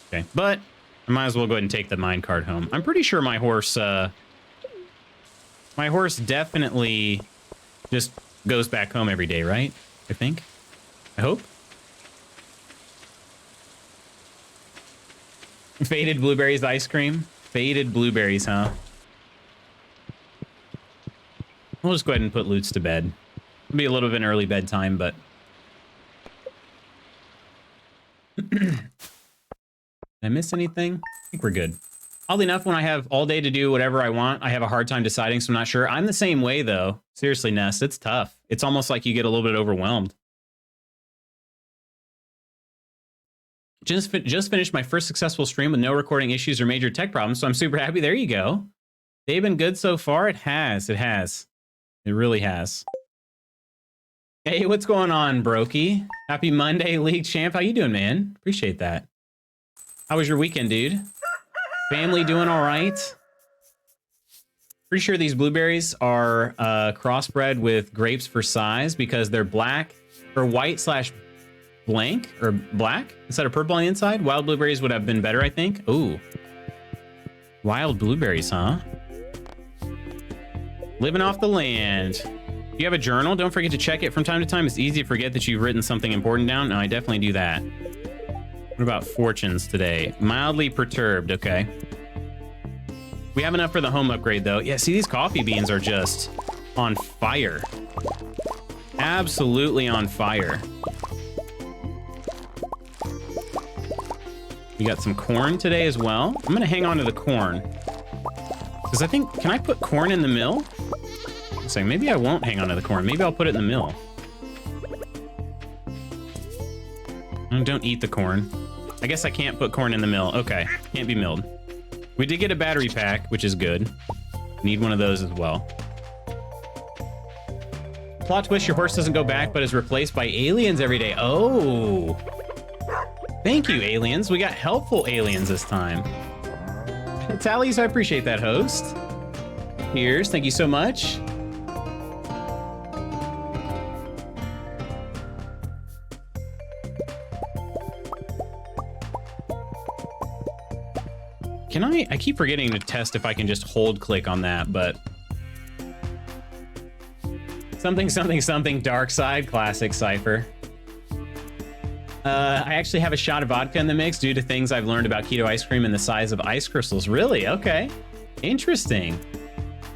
Okay, but I might as well go ahead and take the mine cart home. I'm pretty sure my horse My horse definitely just goes back home every day, right? I think. I hope. Faded blueberries ice cream. Faded blueberries, huh? We'll just go ahead and put Lutz to bed. It'll be a little bit of an early bedtime, but... Did I miss anything? I think we're good. Oddly enough, when I have all day to do whatever I want, I have a hard time deciding, so I'm not sure. I'm the same way, though. Seriously, Ness, it's tough. It's almost like you get a little bit overwhelmed. Just finished my first successful stream with no recording issues or major tech problems, so I'm super happy. There you go. They've been good so far. It has. It has. It really has. Hey, what's going on, Brokey? Happy Monday, League Champ. How you doing, man? Appreciate that. How was your weekend, dude? Family doing all right? Pretty sure these blueberries are crossbred with grapes for size because they're black or white / blank or black instead of purple on the inside. Wild blueberries would have been better, I think. Ooh. Wild blueberries, huh? Living off the land. If you have a journal, don't forget to check it from time to time. It's easy to forget that you've written something important down. No, I definitely do that. What about fortunes today? Mildly perturbed, okay. We have enough for the home upgrade, though. Yeah, see, these coffee beans are just on fire. Absolutely on fire. We got some corn today as well. I'm gonna hang on to the corn. Because I think, can I put corn in the mill? I'm saying maybe I won't hang on to the corn. Maybe I'll put it in the mill. Oh, don't eat the corn. I guess I can't put corn in the mill. Okay, can't be milled. We did get a battery pack, which is good. Need one of those as well. Plot twist, your horse doesn't go back, but is replaced by aliens every day. Oh. Thank you, aliens. We got helpful aliens this time. Tallies, I appreciate that, host. Here's, thank you so much. Can I keep forgetting to test if I can just hold click on that, but... Something, dark side, classic Cypher. I actually have a shot of vodka in the mix due to things I've learned about keto ice cream and the size of ice crystals. Really? Okay. Interesting.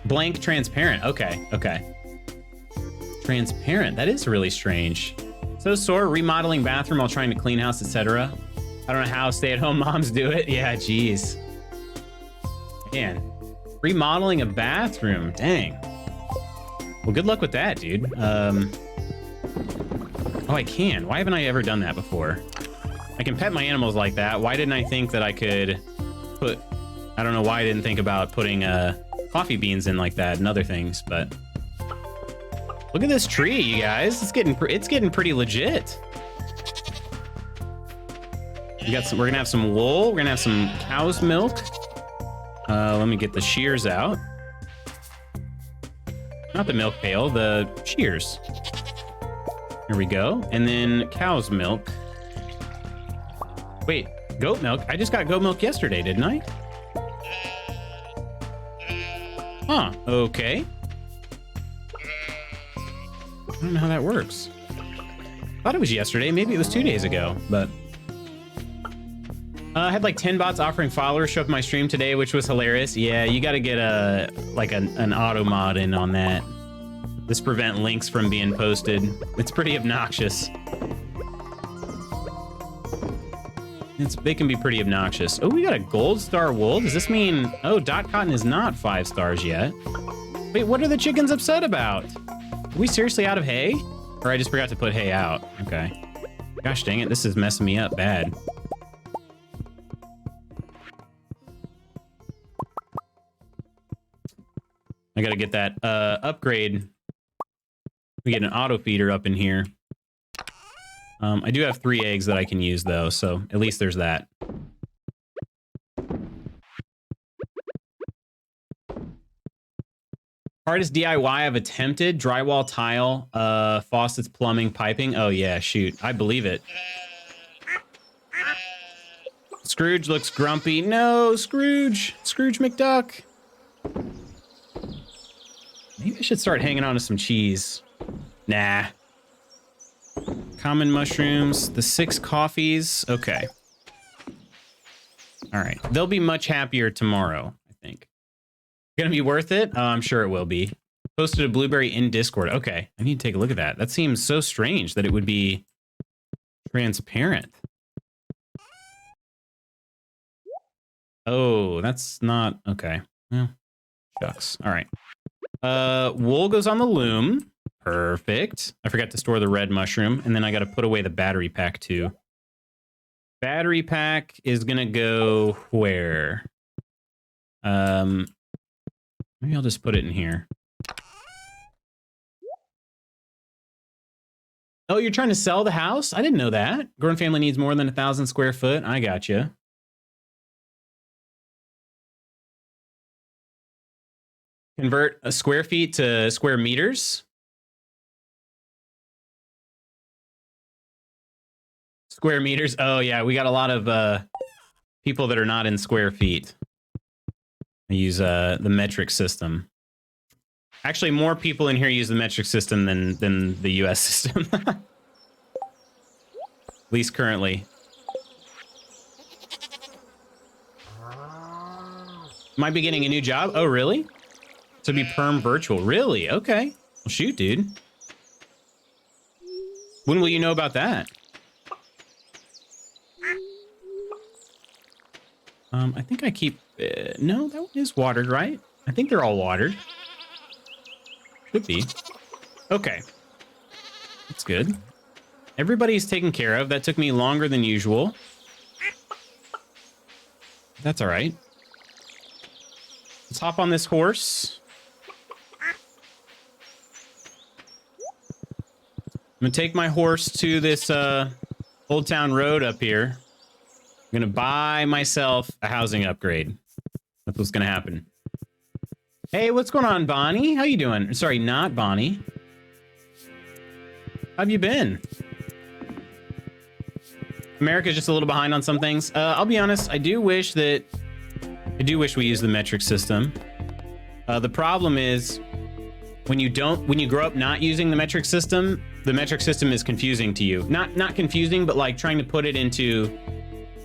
Blank transparent. Okay. Transparent. That is really strange. So sore, remodeling bathroom while trying to clean house, etc. I don't know how stay-at-home moms do it. Yeah, geez. Man, remodeling a bathroom. Dang. Well, good luck with that, dude. Oh, I can. Why haven't I ever done that before? I can pet my animals like that. Why didn't I think that I could put... I don't know why I didn't think about putting coffee beans in like that and other things, but... Look at this tree, you guys. It's getting pretty legit. We're gonna have some wool. We're gonna have some cow's milk. Let me get the shears out. Not the milk pail, the shears. Here we go. And then cow's milk. Wait, goat milk? I just got goat milk yesterday, didn't I? Huh, okay. I don't know how that works. Thought it was yesterday. Maybe it was 2 days ago, but... I had like 10 bots offering followers show up in my stream today, which was hilarious. Yeah, you gotta get an auto mod in on that. This prevent links from being posted. It's pretty obnoxious. They can be pretty obnoxious. Oh, we got a gold star wool. Does this mean... Oh, Dot Cotton is not 5 stars yet. Wait, what are the chickens upset about? Are we seriously out of hay? Or I just forgot to put hay out. Okay. Gosh dang it, this is messing me up bad. I gotta get that upgrade. We get an auto feeder up in here. I do have 3 eggs that I can use though, so at least there's that. Hardest DIY I've attempted: drywall, tile, faucets, plumbing, piping. Oh yeah, shoot, I believe it. Scrooge looks grumpy. No, Scrooge. Scrooge McDuck. Maybe I should start hanging on to some cheese. Nah. Common mushrooms, the 6 coffees. Okay. All right. They'll be much happier tomorrow, I think. Gonna be worth it? Oh, I'm sure it will be. Posted a blueberry in Discord. Okay. I need to take a look at that. That seems so strange that it would be transparent. Oh, that's not... Okay. Well, shucks. All right. Wool goes on the loom. Perfect. I forgot to store the red mushroom, and then I got to put away the battery pack too. Battery pack is gonna go where? Maybe I'll just put it in here. Oh, you're trying to sell the house? I didn't know that. Growing family needs more than 1,000 square foot. I gotcha. Convert a square feet to square meters. Square meters. Oh yeah, we got a lot of people that are not in square feet. I use the metric system. Actually, more people in here use the metric system than the US system. At least currently. Might be getting a new job. Oh, really? To be perm virtual. Really? Okay. Well, shoot, dude. When will you know about that? I think I keep... no, that one is watered, right? I think they're all watered. Should be. Okay. That's good. Everybody's taken care of. That took me longer than usual. That's all right. Let's hop on this horse. I'm gonna take my horse to this Old Town Road up here. I'm gonna buy myself a housing upgrade. That's what's gonna happen. Hey, what's going on, Bonnie? How you doing? Sorry, not Bonnie. How have you been? America's just a little behind on some things. I'll be honest, I do wish we use the metric system. The problem is when you grow up not using the metric system is confusing to you. Not confusing, but like trying to put it into,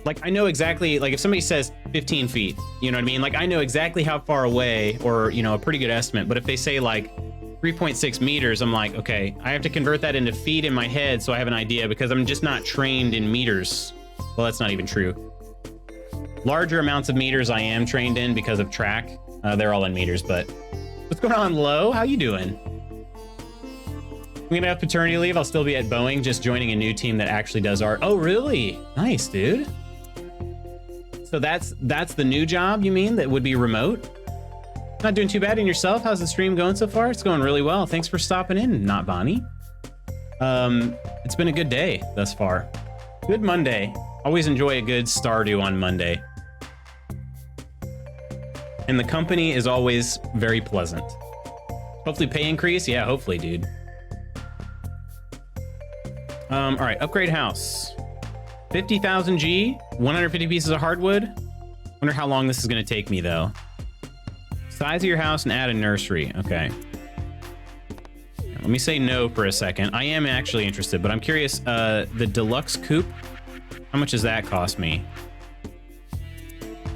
like, I know exactly, like if somebody says 15 feet, you know what I mean? Like I know exactly how far away, or, you know, a pretty good estimate. But if they say like 3.6 meters, I'm like, okay, I have to convert that into feet in my head so I have an idea, because I'm just not trained in meters. Well, that's not even true. Larger amounts of meters I am trained in because of track. They're all in meters, but what's going on, Lo? How you doing? I'm gonna have paternity leave. I'll still be at Boeing, just joining a new team that actually does art. Oh, really? Nice, dude. So that's the new job, you mean, that would be remote? Not doing too bad in yourself. How's the stream going so far? It's going really well. Thanks for stopping in, Not Bonnie. It's been a good day thus far. Good Monday. Always enjoy a good Stardew on Monday. And the company is always very pleasant. Hopefully pay increase? Yeah, hopefully, dude. All right, upgrade house. 50,000 G, 150 pieces of hardwood. Wonder how long this is gonna take me though. Size of your house and add a nursery. Okay. Let me say no for a second. I am actually interested, but I'm curious, the deluxe coupe, how much does that cost me?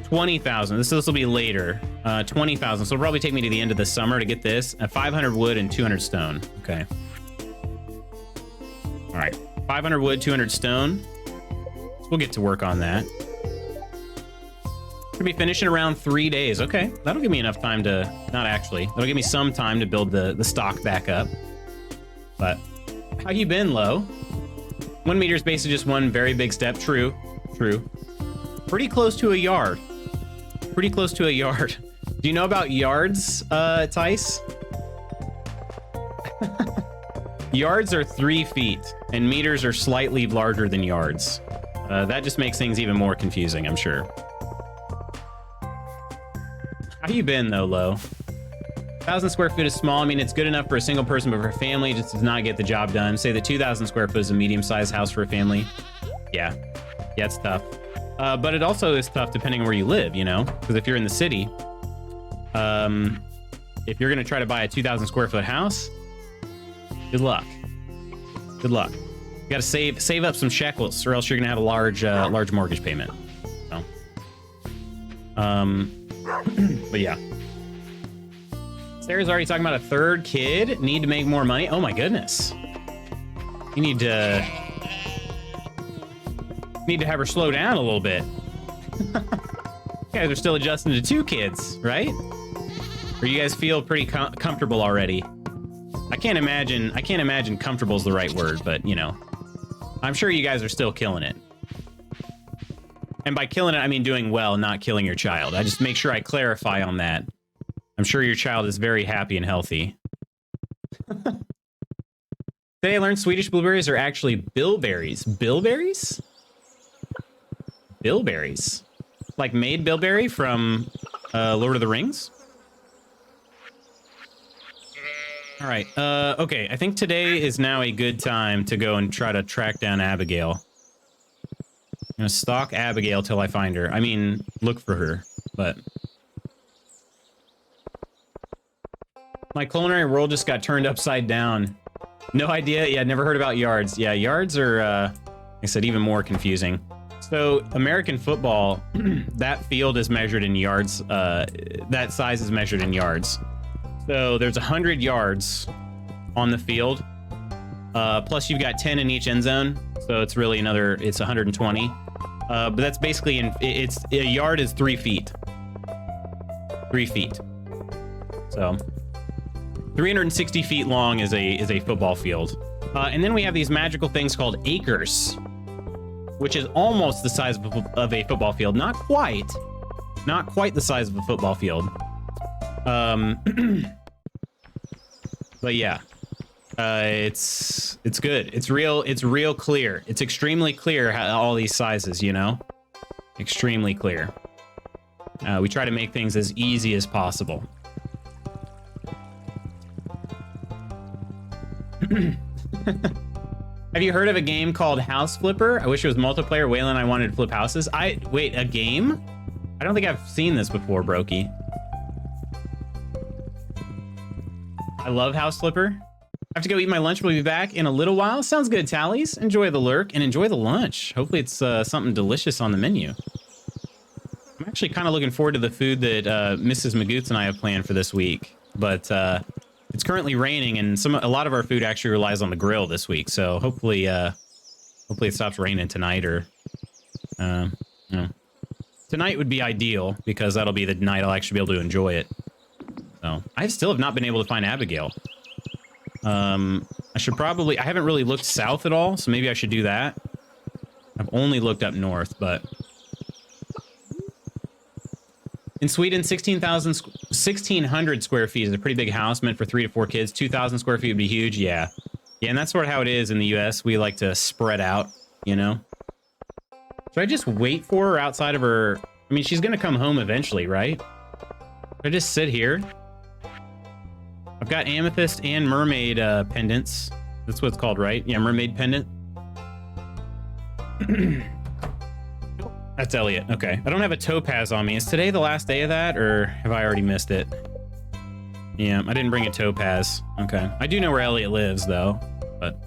20,000. This will be later. 20,000. So it'll probably take me to the end of the summer to get this. 500 wood and 200 stone. Okay. All right. 500 wood, 200 stone. So we'll get to work on that. Gonna be finishing around 3 days. Okay. That'll give me enough time to... Not actually. That'll give me some time to build the stock back up. But how you been, Lo? 1 meter is basically just one very big step. True. True. Pretty close to a yard. Pretty close to a yard. Do you know about yards, Tice? Yards are 3 feet, and meters are slightly larger than yards. That just makes things even more confusing, I'm sure. How you been, though, Lo? 1,000 square feet is small. I mean, it's good enough for a single person, but for a family, it just does not get the job done. Say that 2,000 square foot is a medium-sized house for a family. Yeah. Yeah, it's tough. But it also is tough depending on where you live, you know? Because if you're in the city, if you're gonna try to buy a 2,000 square foot house, good luck. Good luck. You gotta save up some shekels, or else you're gonna have a large mortgage payment. So, but yeah. Sarah's already talking about a third kid. Need to make more money. Oh my goodness. You need to have her slow down a little bit. You guys are still adjusting to 2 kids, right? Or you guys feel pretty comfortable already? I can't imagine comfortable is the right word, but you know, I'm sure you guys are still killing it. And by killing it, I mean doing well, not killing your child. I just make sure I clarify on that. I'm sure your child is very happy and healthy. Today I learned Swedish blueberries are actually bilberries. Bilberries? Bilberries. Like Maid Bilberry from Lord of the Rings? All right. Okay, I think today is now a good time to go and try to track down Abigail. I'm gonna stalk Abigail till I find her. I mean, look for her, but... My culinary world just got turned upside down. No idea. Yeah, never heard about yards. Yeah, yards are, like I said, even more confusing. So American football, that field is measured in yards. That size is measured in yards. So there's 100 yards on the field. Plus you've got 10 in each end zone. So it's really it's 120. But that's basically, a yard is 3 feet. 3 feet. So 360 feet long is a football field. And then we have these magical things called acres, which is almost the size of a football field. Not quite the size of a football field. But yeah, it's good. It's real clear. It's extremely clear how all these sizes, you know, extremely clear. We try to make things as easy as possible. Have you heard of a game called House Flipper? I wish it was multiplayer. Waylon and I wanted to flip houses. Wait, a game? I don't think I've seen this before, Brokey. I love House Flipper. I have to go eat my lunch. We'll be back in a little while. Sounds good, Tallies. Enjoy the lurk and enjoy the lunch. Hopefully it's something delicious on the menu. I'm actually kind of looking forward to the food that Mrs. Magoots and I have planned for this week. But it's currently raining, and a lot of our food actually relies on the grill this week. So hopefully it stops raining tonight, or you know, tonight would be ideal because that'll be the night I'll actually be able to enjoy it. So I still have not been able to find Abigail. I haven't really looked south at all, so maybe I should do that. I've only looked up north, but in Sweden, 1,600 square feet is a pretty big house meant for 3 to 4 kids. 2,000 square feet would be huge. Yeah. Yeah, and that's sort of how it is in the U.S. We like to spread out, you know? Should I just wait for her outside of her? I mean, she's going to come home eventually, right? Should I just sit here? I've got amethyst and mermaid pendants. That's what it's called, right? Yeah, mermaid pendant. That's Elliot. Okay. I don't have a topaz on me. Is today the last day of that, or have I already missed it? Yeah, I didn't bring a topaz. Okay. I do know where Elliot lives, though, but...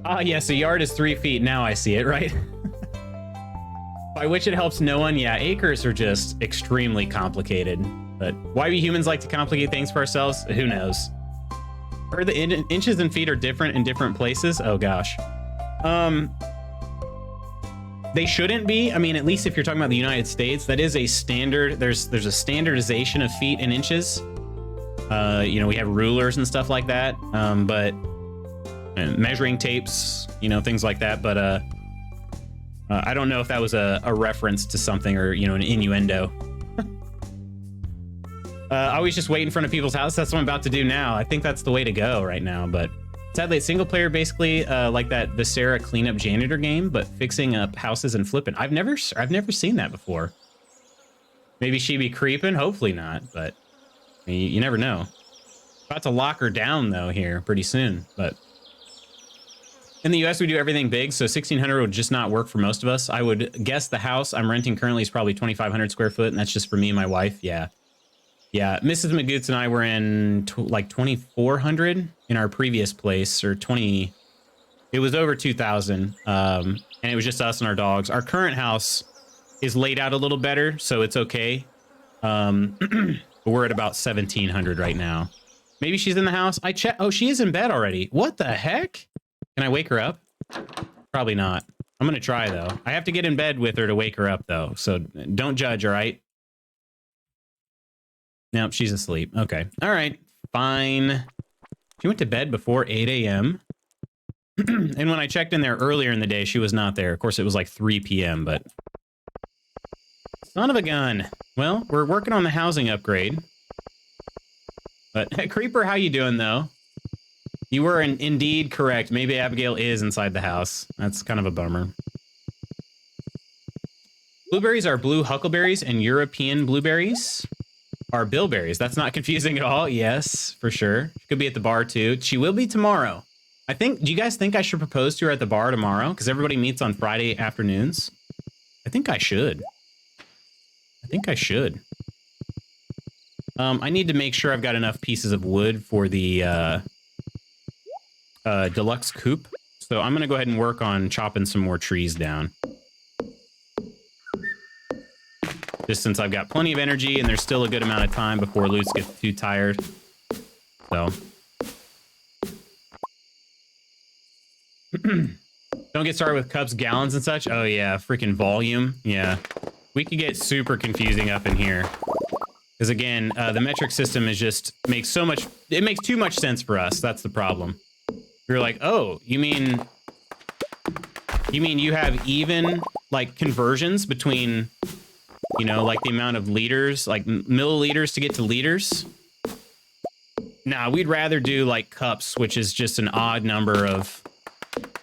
Ah, yes, a yard is 3 feet. Now I see it, right? By which it helps no one. Yeah, acres are just extremely complicated. But why we humans like to complicate things for ourselves, who knows? Heard the inches and feet are different in different places? Oh, gosh. They shouldn't be. I mean, at least if you're talking about the United States, that is a standard. There's a standardization of feet and inches. You know, we have rulers and stuff like that. But measuring tapes, you know, things like that. But I don't know if that was a reference to something, or, you know, an innuendo. I always just wait in front of people's houses. That's what I'm about to do now. I think that's the way to go right now. But sadly, it's single player, basically like that the Sarah cleanup janitor game, but fixing up houses and flipping. I've never seen that before. Maybe she be creeping. Hopefully not, but you never know. About to lock her down though here pretty soon. But in the US, we do everything big, so 1,600 would just not work for most of us. I would guess the house I'm renting currently is probably 2,500 square foot, and that's just for me and my wife. Yeah. Yeah, Mrs. Magoots and I were in like 2,400 in our previous place, or 20. It was over 2,000, and it was just us and our dogs. Our current house is laid out a little better, so it's okay. But we're at about 1,700 right now. Maybe she's in the house. I check. Oh, she is in bed already. What the heck? Can I wake her up? Probably not. I'm gonna try though. I have to get in bed with her to wake her up though, so don't judge. All right. Nope, she's asleep. Okay. All right. Fine. She went to bed before 8 a.m. And when I checked in there earlier in the day, she was not there. Of course, it was like 3 p.m., but... Son of a gun. Well, we're working on the housing upgrade. But, Creeper, how you doing, though? You were indeed correct. Maybe Abigail is inside the house. That's kind of a bummer. Blueberries are blue huckleberries, and European blueberries are bilberries. That's not confusing at all. Yes, for sure. She could be at the bar, too. She will be tomorrow. Do you guys think I should propose to her at the bar tomorrow? Because everybody meets on Friday afternoons. I think I should. I need to make sure I've got enough pieces of wood for the deluxe coop. So I'm going to go ahead and work on chopping some more trees down. Just since I've got plenty of energy and there's still a good amount of time before Lutz gets too tired. So... Don't get started with cups, gallons, and such. Oh, yeah. Freaking volume. Yeah. We could get super confusing up in here. Because, again, the metric system is just... makes too much sense for us. That's the problem. We're like, oh, you mean you have even, like, conversions between, you know, like the amount of liters, like milliliters to get to liters? Nah, we'd rather do, like, cups, which is just an odd number of...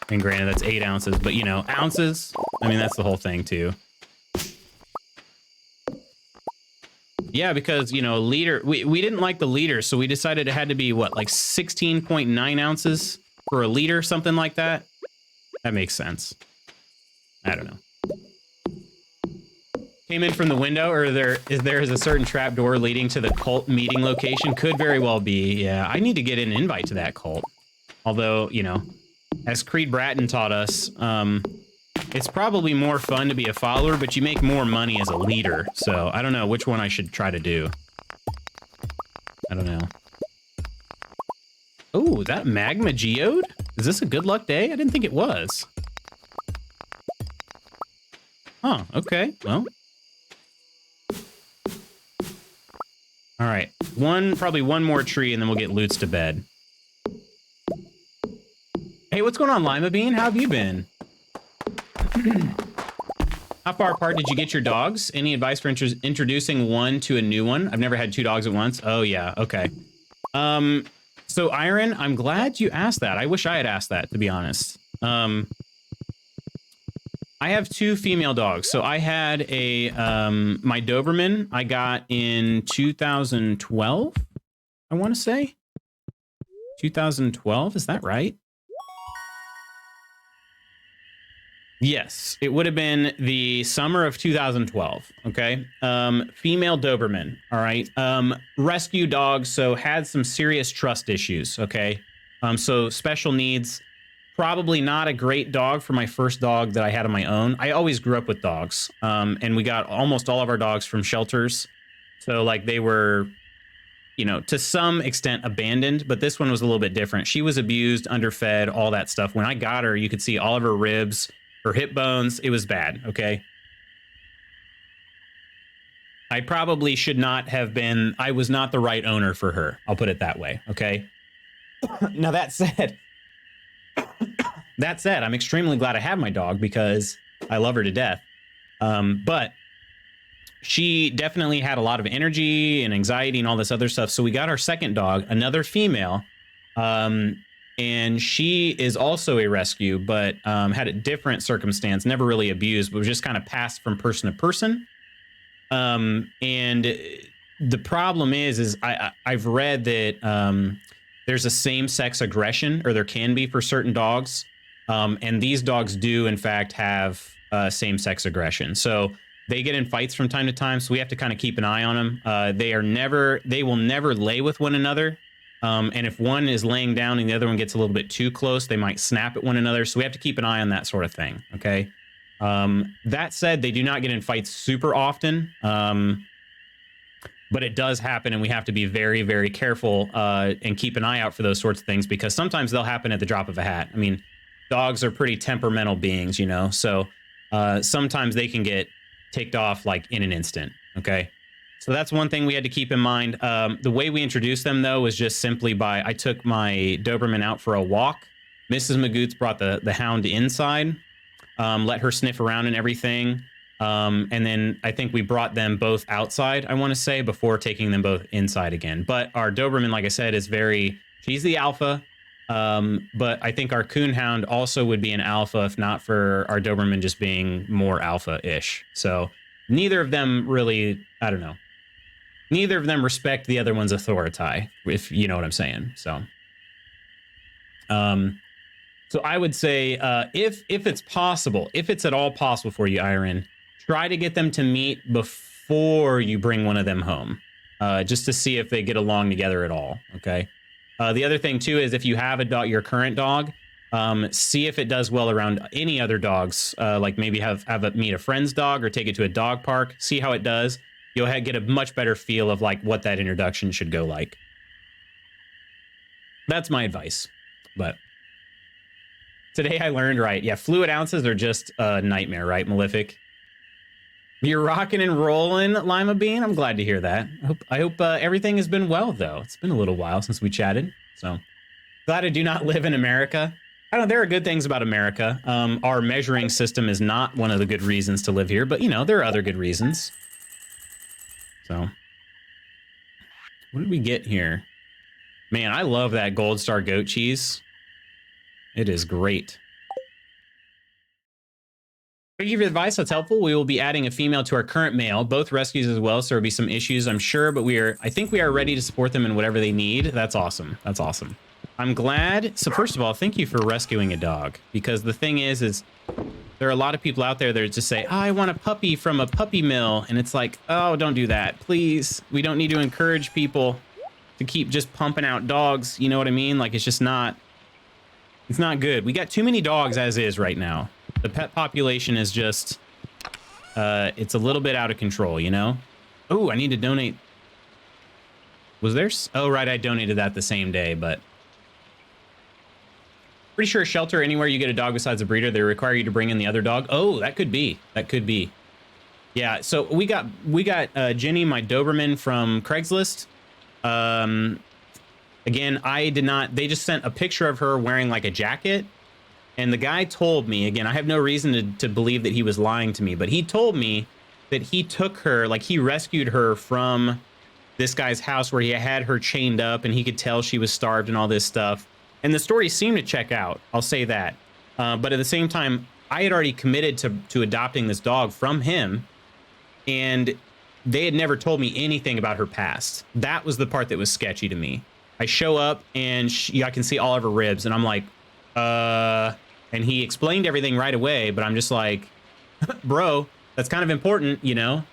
And granted, that's 8 ounces, but, you know, ounces, I mean, that's the whole thing, too. Yeah, because, you know, a liter, we didn't like the liter, so we decided it had to be, what, like 16.9 ounces for a liter, something like that? That makes sense. I don't know. Came in from the window, or there is a certain trapdoor leading to the cult meeting location? Could very well be, yeah. I need to get an invite to that cult. Although, you know... As Creed Bratton taught us, it's probably more fun to be a follower, but you make more money as a leader. So I don't know which one I should try to do. I don't know. Oh, is that magma geode? Is this a good luck day? I didn't think it was. Huh, okay, well. All right, probably one more tree and then we'll get Lutz to bed. Hey, what's going on, Lima Bean? How have you been? How far apart did you get your dogs? Any advice for introducing one to a new one? I've never had 2 dogs at once. Oh, yeah. Okay. So, Iron, I'm glad you asked that. I wish I had asked that, to be honest. I have 2 female dogs. So, I had my Doberman I got in 2012, I want to say. 2012, is that right? Yes, it would have been the summer of 2012, okay? Female Doberman, all right? Rescue dog, so had some serious trust issues, okay? So special needs, probably not a great dog for my first dog that I had on my own. I always grew up with dogs, and we got almost all of our dogs from shelters. So, like, they were, you know, to some extent abandoned, but this one was a little bit different. She was abused, underfed, all that stuff. When I got her, you could see all of her ribs, her hip bones. It was bad, okay? I probably should not have been... I was not the right owner for her. I'll put it that way, okay? Now, that said, I'm extremely glad I have my dog because I love her to death. But she definitely had a lot of energy and anxiety and all this other stuff. So we got our second dog, another female, and she is also a rescue, but had a different circumstance, never really abused, but was just kind of passed from person to person. And the problem is I've read that there's a same-sex aggression, or there can be for certain dogs, and these dogs do, in fact, have same-sex aggression. So they get in fights from time to time, so we have to kind of keep an eye on them. They will never lay with one another. And if one is laying down and the other one gets a little bit too close, they might snap at one another. So we have to keep an eye on that sort of thing. Okay. That said, they do not get in fights super often. But it does happen, and we have to be very, very careful and keep an eye out for those sorts of things, because sometimes they'll happen at the drop of a hat. I mean, dogs are pretty temperamental beings, you know, so sometimes they can get ticked off like in an instant. Okay. So that's one thing we had to keep in mind. The way we introduced them, though, was just simply by I took my Doberman out for a walk. Mrs. Magoots brought the hound inside, let her sniff around and everything. And then I think we brought them both outside, I want to say, before taking them both inside again. But our Doberman, like I said, is she's the alpha. But I think our Coonhound also would be an alpha if not for our Doberman just being more alpha-ish. So neither of them really, I don't know. Neither of them respect the other one's authority, if you know what I'm saying. So I would say, if it's possible, if it's at all possible for you, Iron, try to get them to meet before you bring one of them home, just to see if they get along together at all. Okay. The other thing too is if you have a dog, your current dog, see if it does well around any other dogs. Like maybe have it meet a friend's dog or take it to a dog park. See how it does. You'll get a much better feel of like what that introduction should go like. That's my advice. But today I learned right. Yeah, fluid ounces are just a nightmare, right, Malefic? You're rocking and rolling, Lima Bean. I'm glad to hear that. I hope everything has been well, though. It's been a little while since we chatted, so glad I do not live in America. I don't know, there are good things about America. Our measuring system is not one of the good reasons to live here, but, you know, there are other good reasons. So, what did we get here? Man, I love that Gold Star goat cheese. It is great. Thank you for the advice. That's helpful. We will be adding a female to our current male, both rescues as well. So there'll be some issues, I'm sure, but I think we are ready to support them in whatever they need. That's awesome. That's awesome. I'm glad. So first of all, thank you for rescuing a dog, because the thing is there are a lot of people out there that just say, oh, I want a puppy from a puppy mill. And it's like, oh, don't do that. Please. We don't need to encourage people to keep just pumping out dogs. You know what I mean? Like, it's not good. We got too many dogs as is right now. The pet population is just, it's a little bit out of control, you know? Oh, I need to donate. Was there? Oh, right. I donated that the same day, but pretty sure a shelter, anywhere you get a dog besides a breeder, they require you to bring in the other dog. Oh, that could be. That could be. Yeah. So we got Jenny, my Doberman, from Craigslist. Again, they just sent a picture of her wearing like a jacket. And the guy told me, again, I have no reason to believe that he was lying to me, but he told me that he took her, like he rescued her from this guy's house where he had her chained up and he could tell she was starved and all this stuff. And the story seemed to check out. I'll say that. But at the same time, I had already committed to adopting this dog from him. And they had never told me anything about her past. That was the part that was sketchy to me. I show up and I can see all of her ribs and I'm like, and he explained everything right away, but I'm just like, bro, that's kind of important, you know?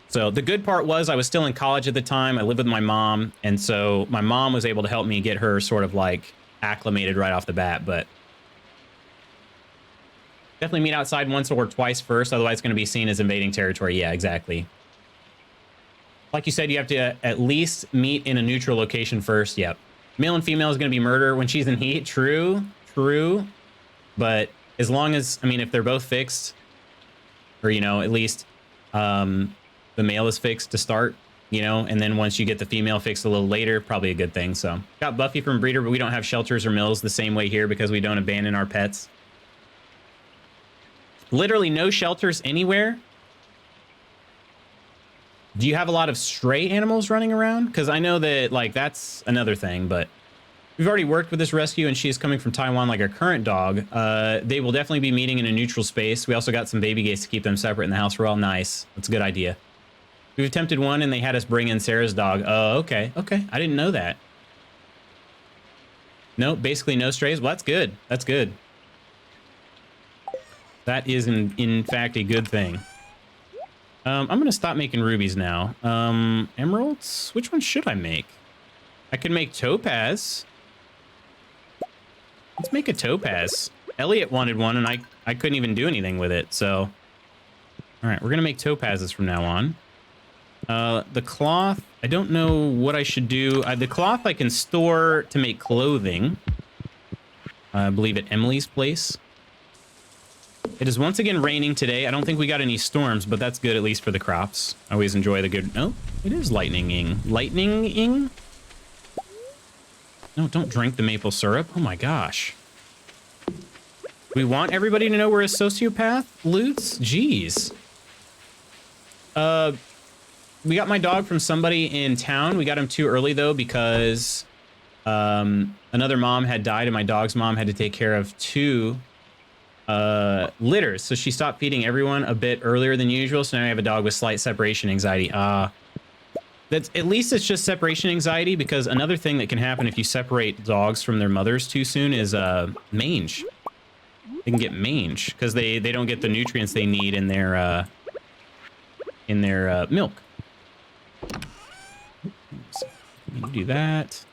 So the good part was I was still in college at the time. I lived with my mom. And so my mom was able to help me get her sort of like acclimated right off the bat, but definitely meet outside once or twice first. Otherwise it's going to be seen as invading territory. Yeah, exactly. Like you said, you have to at least meet in a neutral location first. Yep. Male and female is going to be murder when she's in heat. True. But as long as, I mean, if they're both fixed, or, you know, at least the male is fixed to start, you know, and then once you get the female fixed a little later, probably a good thing. So got Buffy from breeder, but we don't have shelters or mills the same way here because we don't abandon our pets. Literally no shelters anywhere. Do you have a lot of stray animals running around? Because I know that, like, that's another thing, but we've already worked with this rescue and she's coming from Taiwan like our current dog. They will definitely be meeting in a neutral space. We also got some baby gates to keep them separate in the house. We're all nice. That's a good idea. We've attempted one and they had us bring in Sarah's dog. Oh, okay. I didn't know that. No, basically no strays. Well, that's good. That's good. That is, in fact, a good thing. I'm going to stop making rubies now. Emeralds? Which one should I make? I could make topaz. Let's make a topaz. Elliot wanted one, and I couldn't even do anything with it, so... All right, we're going to make topazes from now on. The cloth, I don't know what I should do. The cloth I can store to make clothing. I believe at Emily's place. It is once again raining today. I don't think we got any storms, but that's good, at least for the crops. I always enjoy the good... Oh, it is lightning-ing. Lightning-ing? No, don't drink the maple syrup. Oh my gosh. We want everybody to know we're a sociopath? Lutz? Jeez. We got my dog from somebody in town. We got him too early, though, because another mom had died, and my dog's mom had to take care of 2 litters. So she stopped feeding everyone a bit earlier than usual. So now I have a dog with slight separation anxiety. That's at least it's just separation anxiety, because another thing that can happen if you separate dogs from their mothers too soon is mange. They can get mange because they don't get the nutrients they need in their milk. So you do that.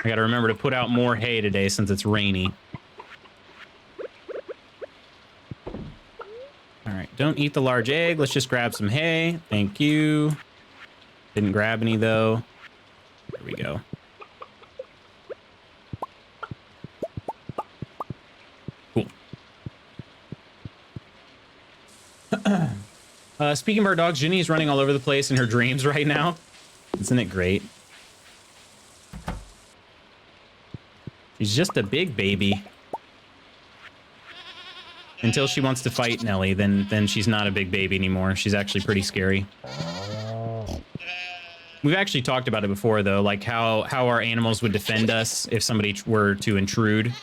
I gotta remember to put out more hay today since it's rainy. All right, don't eat the large egg. Let's just grab some hay. Thank you. Didn't grab any though. There we go. Cool. Speaking of our dogs, Ginny's running all over the place in her dreams right now. Isn't it great? She's just a big baby. Until she wants to fight Nelly, then she's not a big baby anymore. She's actually pretty scary. We've actually talked about it before, though, like how our animals would defend us if somebody were to intrude.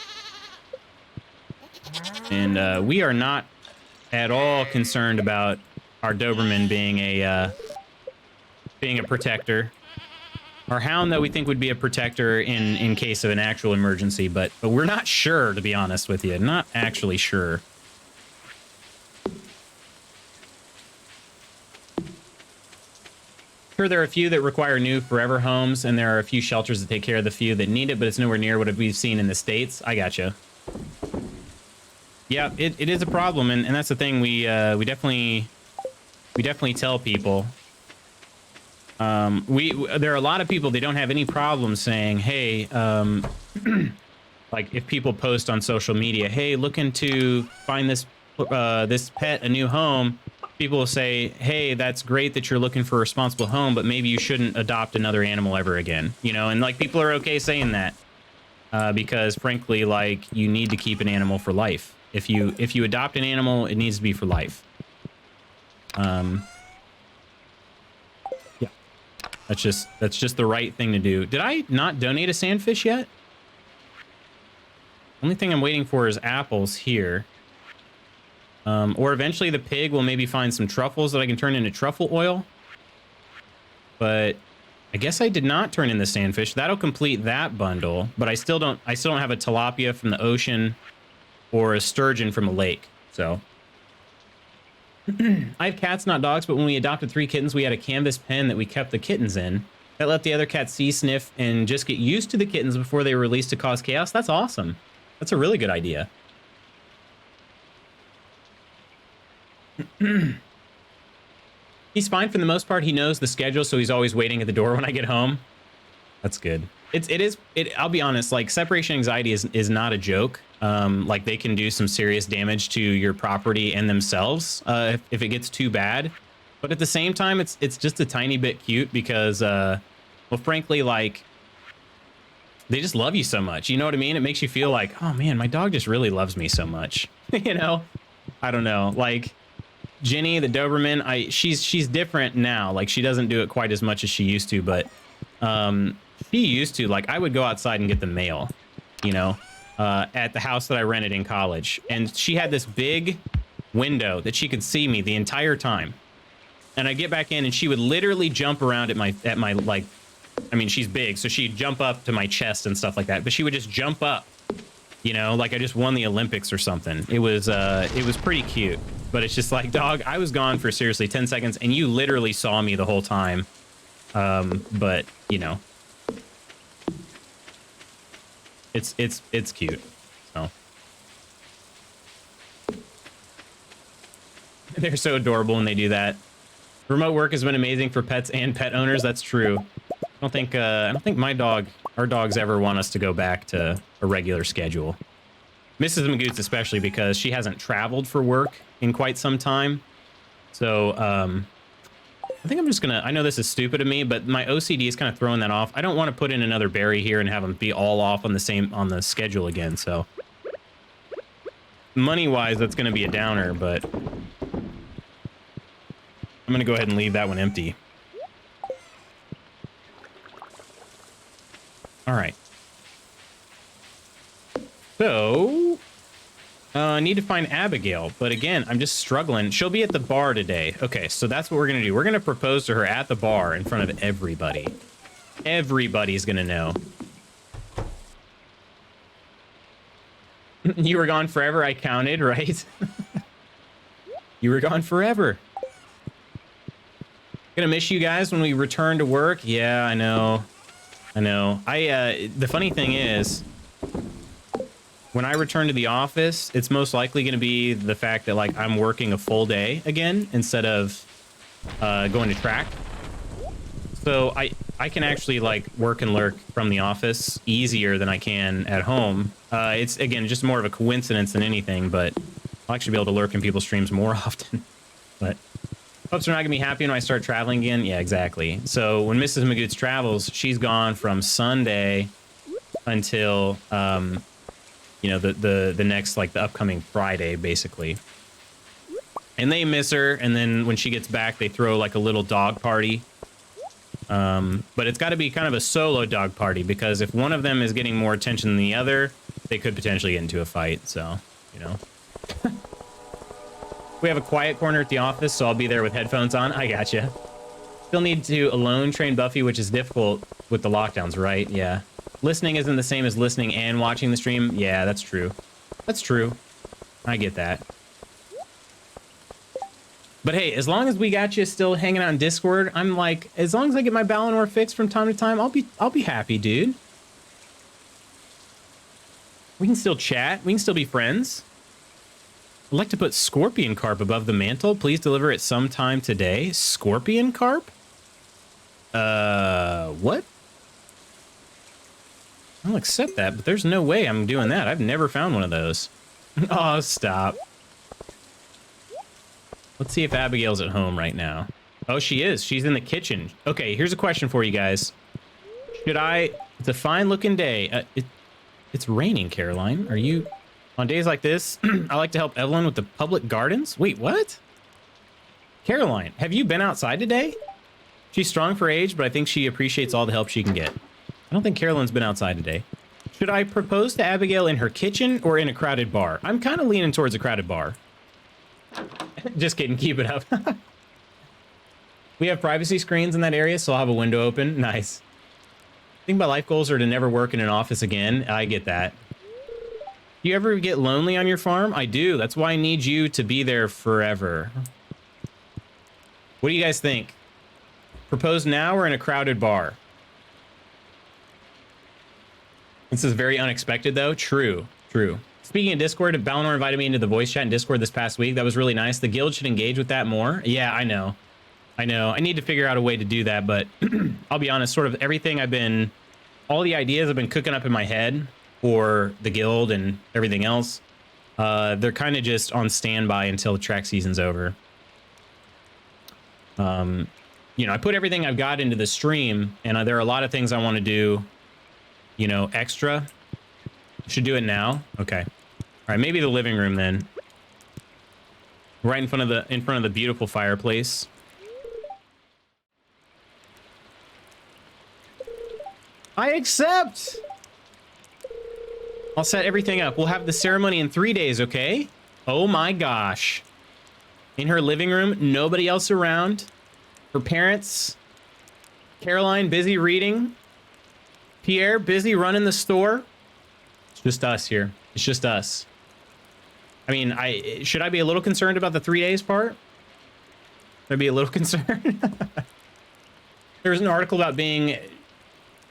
And we are not at all concerned about our Doberman being a protector. Our hound, though, we think would be a protector in case of an actual emergency, but we're not sure, to be honest with you. Not actually sure. Sure, there are a few that require new forever homes, and there are a few shelters that take care of the few that need it, but it's nowhere near what we've seen in the States. I gotcha. Yeah, it is a problem, and that's the thing. We definitely tell people. There are a lot of people, they don't have any problem saying, hey, like if people post on social media, hey, looking to find this pet a new home, people will say, hey, that's great that you're looking for a responsible home, but maybe you shouldn't adopt another animal ever again, you know? And like people are okay saying that because frankly, like you need to keep an animal for life. If you adopt an animal, it needs to be for life. Yeah, that's just the right thing to do. Did I not donate a sandfish yet? Only thing I'm waiting for is apples here. Or eventually the pig will maybe find some truffles that I can turn into truffle oil. But I guess I did not turn in the sandfish. That'll complete that bundle, but I still don't have a tilapia from the ocean or a sturgeon from a lake. So I have cats, not dogs, but when we adopted 3 kittens, we had a canvas pen that we kept the kittens in. That let the other cats see, sniff, and just get used to the kittens before they were released to cause chaos. That's awesome. That's a really good idea. He's fine for the most part. He knows the schedule, so he's always waiting at the door when I get home. That's good. I'll be honest, like separation anxiety is not a joke. Like they can do some serious damage to your property and themselves if it gets too bad. But at the same time, it's just a tiny bit cute because, well, frankly, like they just love you so much. You know what I mean? It makes you feel like, oh man, my dog just really loves me so much. You know? I don't know. Like Ginny, the Doberman, she's different now. Like she doesn't do it quite as much as she used to, but she used to. Like I would go outside and get the mail, you know, at the house that I rented in college, and she had this big window that she could see me the entire time. And I'd get back in, and she would literally jump around at my like, I mean, she's big, so she'd jump up to my chest and stuff like that. But she would just jump up You know, like I just won the Olympics or something. It was pretty cute. But it's just like, dog, I was gone for seriously 10 seconds and you literally saw me the whole time. But you know, it's cute. So they're so adorable when they do that. Remote work has been amazing for pets and pet owners. That's true. I don't think our dogs ever want us to go back to a regular schedule. Mrs. Magoots especially, because she hasn't traveled for work in quite some time. So I think I'm just gonna, I know this is stupid of me, but my OCD is kind of throwing that off. I don't want to put in another berry here and have them be all off on the schedule again. So money wise, that's gonna be a downer, but I'm gonna go ahead and leave that one empty. All right. So, I need to find Abigail, but again, I'm just struggling. She'll be at the bar today. Okay, so that's what we're gonna do. We're gonna propose to her at the bar in front of everybody. Everybody's gonna know. You were gone forever, I counted, right? You were gone forever. Gonna miss you guys when we return to work. Yeah, I know. I know. The funny thing is, when I return to the office, it's most likely going to be the fact that, like, I'm working a full day again instead of going to track. So I can actually, like, work and lurk from the office easier than I can at home. It's, again, just more of a coincidence than anything, but I'll actually be able to lurk in people's streams more often. But folks are not going to be happy when I start traveling again. Yeah, exactly. So when Mrs. Magoots travels, she's gone from Sunday until... you know, the next, like, the upcoming Friday, basically. And they miss her, and then when she gets back, they throw, like, a little dog party. But it's got to be kind of a solo dog party, because if one of them is getting more attention than the other, they could potentially get into a fight, so, you know. We have a quiet corner at the office, so I'll be there with headphones on. I gotcha. Still need to alone train Buffy, which is difficult with the lockdowns, right? Yeah. Listening isn't the same as listening and watching the stream. Yeah, that's true. That's true. I get that. But hey, as long as we got you still hanging out in Discord, I'm like, as long as I get my Balinor fixed from time to time, I'll be happy, dude. We can still chat. We can still be friends. I'd like to put Scorpion Carp above the mantle. Please deliver it sometime today. Scorpion Carp? What? I'll accept that, but there's no way I'm doing that. I've never found one of those. Oh, stop. Let's see if Abigail's at home right now. Oh, she is. She's in the kitchen. Okay, here's a question for you guys. Should I... It's a fine looking day. It's raining, Caroline. Are you... On days like this, I like to help Evelyn with the public gardens. Wait, what? Caroline, have you been outside today? She's strong for age, but I think she appreciates all the help she can get. I don't think Carolyn's been outside today. Should I propose to Abigail in her kitchen or in a crowded bar? I'm kind of leaning towards a crowded bar. Just kidding, keep it up. We have privacy screens in that area, so I'll have a window open. Nice. I think my life goals are to never work in an office again. I get that. Do you ever get lonely on your farm? I do. That's why I need you to be there forever. What do you guys think? Propose now or in a crowded bar? This is very unexpected, though. True, true. Speaking of Discord, Balinor invited me into the voice chat in Discord this past week. That was really nice. The guild should engage with that more. Yeah, I know. I know. I need to figure out a way to do that, but I'll be honest, sort of everything all the ideas I've been cooking up in my head for the guild and everything else, they're kind of just on standby until the track season's over. You know, I put everything I've got into the stream, and there are a lot of things I want to do, you know, extra. Should do it now. Okay. All right, maybe the living room then. Right in front of the beautiful fireplace. I accept. I'll set everything up. We'll have the ceremony in 3 days, okay? Oh my gosh. In her living room, nobody else around. Her parents. Caroline busy reading. Pierre busy running the store. It's just us here. It's just us. I mean, should I be a little concerned about the 3 days part? Should I be a little concerned? There's an article about being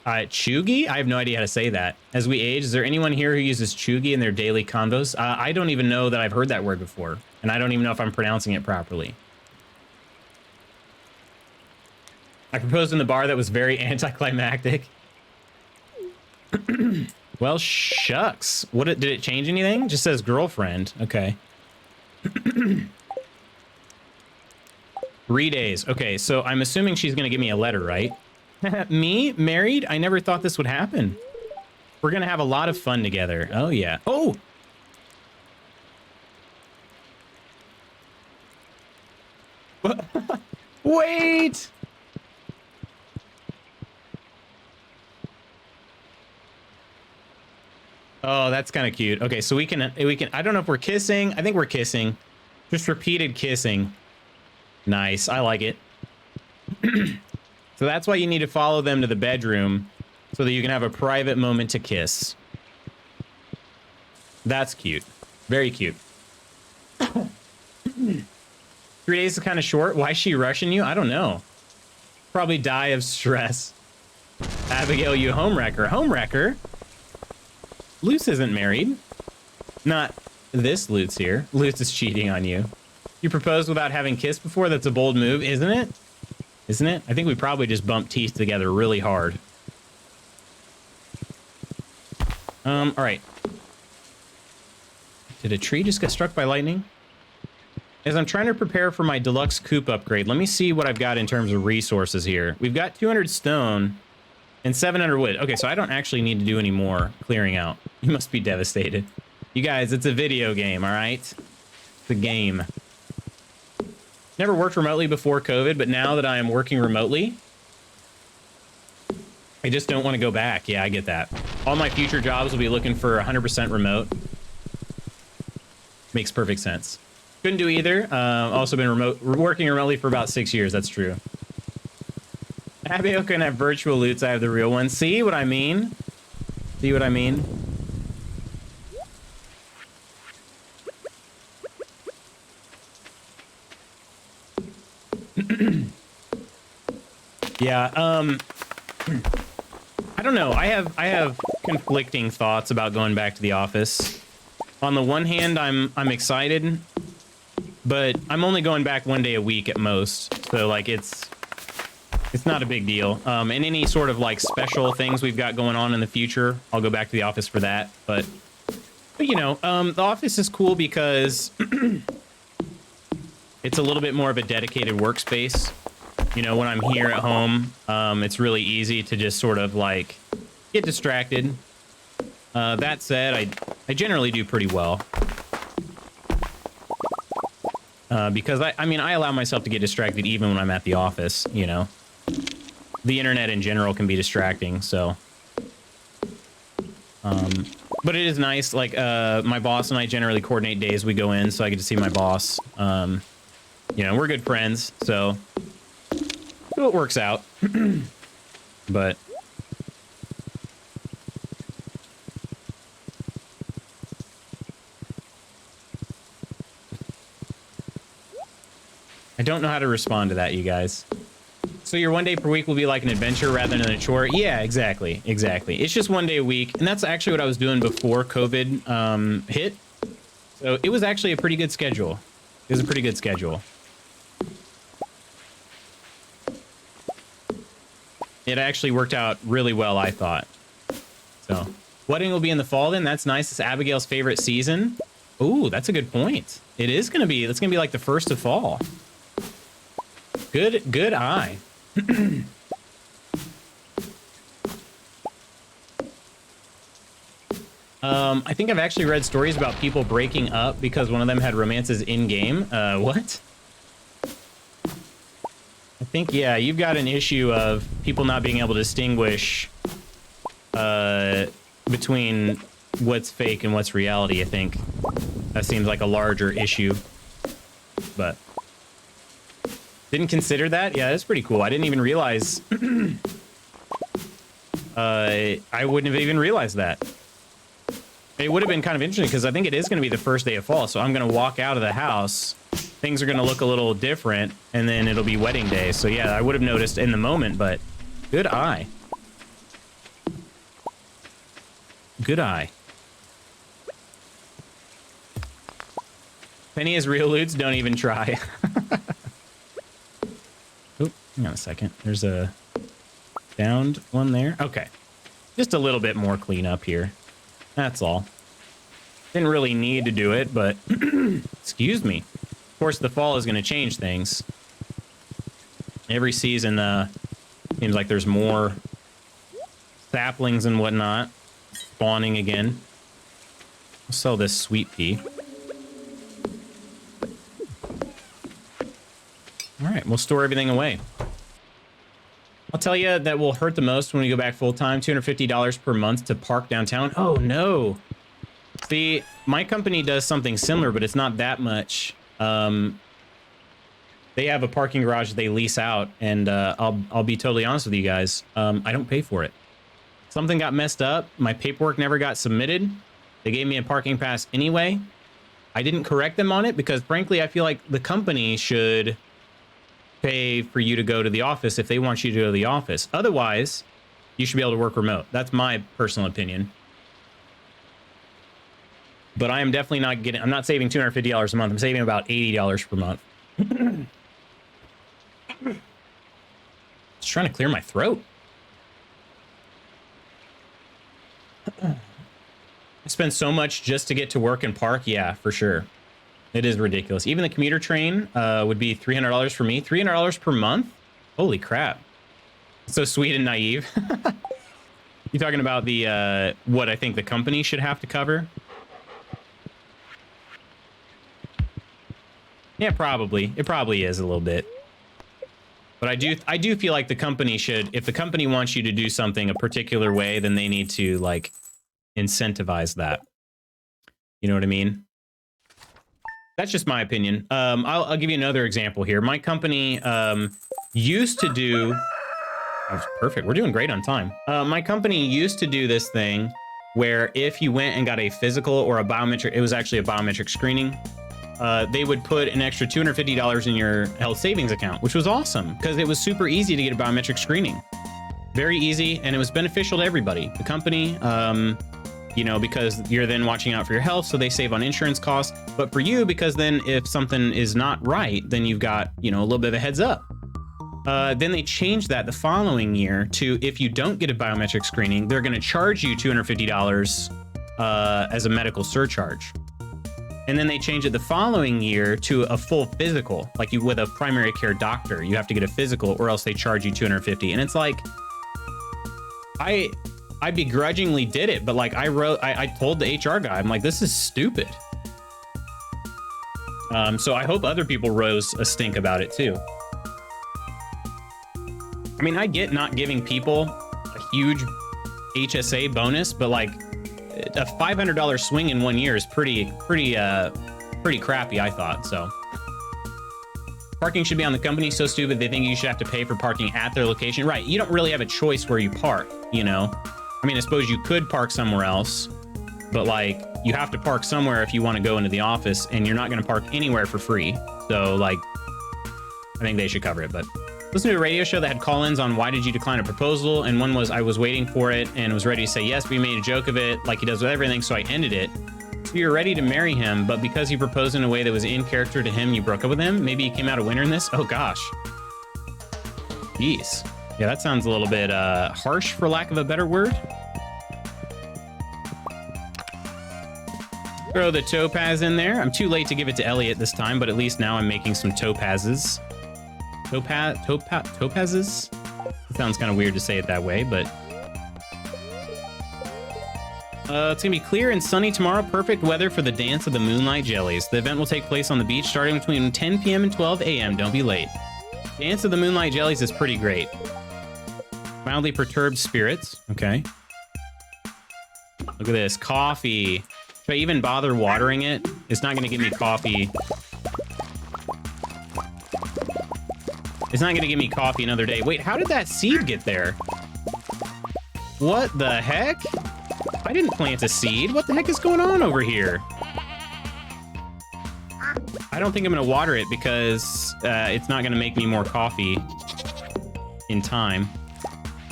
chuggy. I have no idea how to say that. As we age, is there anyone here who uses chuggy in their daily convos? I don't even know that I've heard that word before, and I don't even know if I'm pronouncing it properly. I proposed in the bar that was very anticlimactic. Well, shucks. Did it change anything? Just says girlfriend. Okay. 3 days. Okay, so I'm assuming she's gonna give me a letter, right? Me? Married? I never thought this would happen. We're gonna have a lot of fun together. Oh, yeah. Oh! Wait! Oh, that's kind of cute. Okay, so we can, I don't know if we're kissing. I think we're kissing. Just repeated kissing. Nice. I like it. So that's why you need to follow them to the bedroom so that you can have a private moment to kiss. That's cute. Very cute. 3 days is kind of short. Why is she rushing you? I don't know. Probably die of stress. Abigail, you homewrecker. Homewrecker? Luce isn't married. Not this Luce here. Luce is cheating on you. You proposed without having kissed before? That's a bold move, isn't it? Isn't it? I think we probably just bumped teeth together really hard. All right. Did a tree just get struck by lightning? As I'm trying to prepare for my deluxe coupe upgrade, let me see what I've got in terms of resources here. We've got 200 stone and 700 wood. Okay, so I don't actually need to do any more clearing out. You must be devastated. You guys, it's a video game, all right? It's a game. Never worked remotely before COVID, but now that I am working remotely, I just don't want to go back. Yeah, I get that. All my future jobs will be looking for 100% remote. Makes perfect sense. Couldn't do either. Also been working remotely for about 6 years. That's true. Abigail can have virtual loots. I have the real one. See what I mean? See what I mean? Yeah, I don't know. I have conflicting thoughts about going back to the office. On the one hand, I'm excited, but I'm only going back 1 day a week at most. So like it's not a big deal. And any sort of like special things we've got going on in the future, I'll go back to the office for that. But you know, the office is cool because it's a little bit more of a dedicated workspace. You know, when I'm here at home, it's really easy to just sort of like get distracted. That said, I generally do pretty well. Because I mean, I allow myself to get distracted even when I'm at the office, you know. The internet in general can be distracting, so. But it is nice, like, my boss and I generally coordinate days we go in, so I get to see my boss. You know, we're good friends, so it works out. But I don't know how to respond to that, you guys. So your 1 day per week will be like an adventure rather than a chore? Yeah, exactly. Exactly. It's just 1 day a week. And that's actually what I was doing before COVID hit. So it was actually a pretty good schedule. It was a pretty good schedule. It actually worked out really well, I thought. So wedding will be in the fall then. That's nice. It's Abigail's favorite season. Ooh, that's a good point. It is going to be. It's going to be like the first of fall. Good eye. I think I've actually read stories about people breaking up because one of them had romances in game. What? I think, yeah, you've got an issue of people not being able to distinguish between what's fake and what's reality, I think. That seems like a larger issue. But didn't consider that? Yeah, that's pretty cool. I didn't even realize. I wouldn't have even realized that. It would have been kind of interesting because I think it is going to be the first day of fall. So I'm going to walk out of the house. Things are going to look a little different, and then it'll be wedding day. So yeah, I would have noticed in the moment, but good eye. Good eye. Penny is real loots, don't even try. Oh, hang on a second. There's a downed one there. Okay. Just a little bit more cleanup here. That's all. Didn't really need to do it, but excuse me. Of course, the fall is going to change things. Every season, seems like there's more saplings and whatnot spawning again. I'll sell this sweet pea. All right, we'll store everything away. I'll tell you that will hurt the most when we go back full-time, $250 per month to park downtown. Oh, no. See, my company does something similar, but it's not that much. They have a parking garage they lease out, and I'll be totally honest with you guys. I don't pay for it. Something got messed up. My paperwork never got submitted. They gave me a parking pass anyway. I didn't correct them on it because, frankly, I feel like the company should pay for you to go to the office if they want you to go to the office. Otherwise, you should be able to work remote. That's my personal opinion. But I am definitely not getting, I'm not saving $250 a month. I'm saving about $80 per month. Just trying to clear my throat. I spend so much just to get to work and park. Yeah, for sure. It is ridiculous. Even the commuter train would be $300 for me. $300 per month? Holy crap. So sweet and naive. You talking about the what I think the company should have to cover? Yeah, probably. It probably is a little bit. But I do feel like the company should, if the company wants you to do something a particular way, then they need to like incentivize that. You know what I mean? That's just my opinion. I'll give you another example here. My company used to do... That was perfect. We're doing great on time. My company used to do this thing where if you went and got a physical or a biometric... It was actually a biometric screening. They would put an extra $250 in your health savings account, which was awesome because it was super easy to get a biometric screening. Very easy, and it was beneficial to everybody. The company... you know, because you're then watching out for your health, so they save on insurance costs. But for you, because then if something is not right, then you've got, you know, a little bit of a heads up. Then they changed that the following year to if you don't get a biometric screening, they're going to charge you $250 as a medical surcharge. And then they changed it the following year to a full physical, like you with a primary care doctor. You have to get a physical or else they charge you $250. And it's like, I begrudgingly did it, but like I told the HR guy, I'm like, this is stupid. So I hope other people rose a stink about it too. I mean, I get not giving people a huge HSA bonus, but like a $500 swing in 1 year is pretty crappy, I thought. So parking should be on the company. So stupid. They think you should have to pay for parking at their location. Right. You don't really have a choice where you park, you know? I mean, I suppose you could park somewhere else, but like you have to park somewhere if you want to go into the office, and you're not going to park anywhere for free. So like, I think they should cover it. But listen to a radio show that had call-ins on why did you decline a proposal, and one was I was waiting for it and was ready to say yes, but he made a joke of it like he does with everything, so I ended it. So you're ready to marry him, but because he proposed in a way that was in character to him, you broke up with him. Maybe you came out a winner in this. Oh gosh. Jeez. Yeah, that sounds a little bit harsh, for lack of a better word. Throw the topaz in there. I'm too late to give it to Elliot this time, but at least now I'm making some topazes. Topazes? It sounds kind of weird to say it that way, but... it's gonna be clear and sunny tomorrow. Perfect weather for the dance of the Moonlight Jellies. The event will take place on the beach starting between 10 p.m. and 12 a.m. Don't be late. Dance of the Moonlight Jellies is pretty great. Mildly perturbed spirits. Okay. Look at this. Coffee. Should I even bother watering it? It's not going to give me coffee. It's not going to give me coffee another day. Wait, how did that seed get there? What the heck? I I didn't plant a seed. What the heck is going on over here? I don't think I'm gonna water it because it's not gonna make me more coffee in time.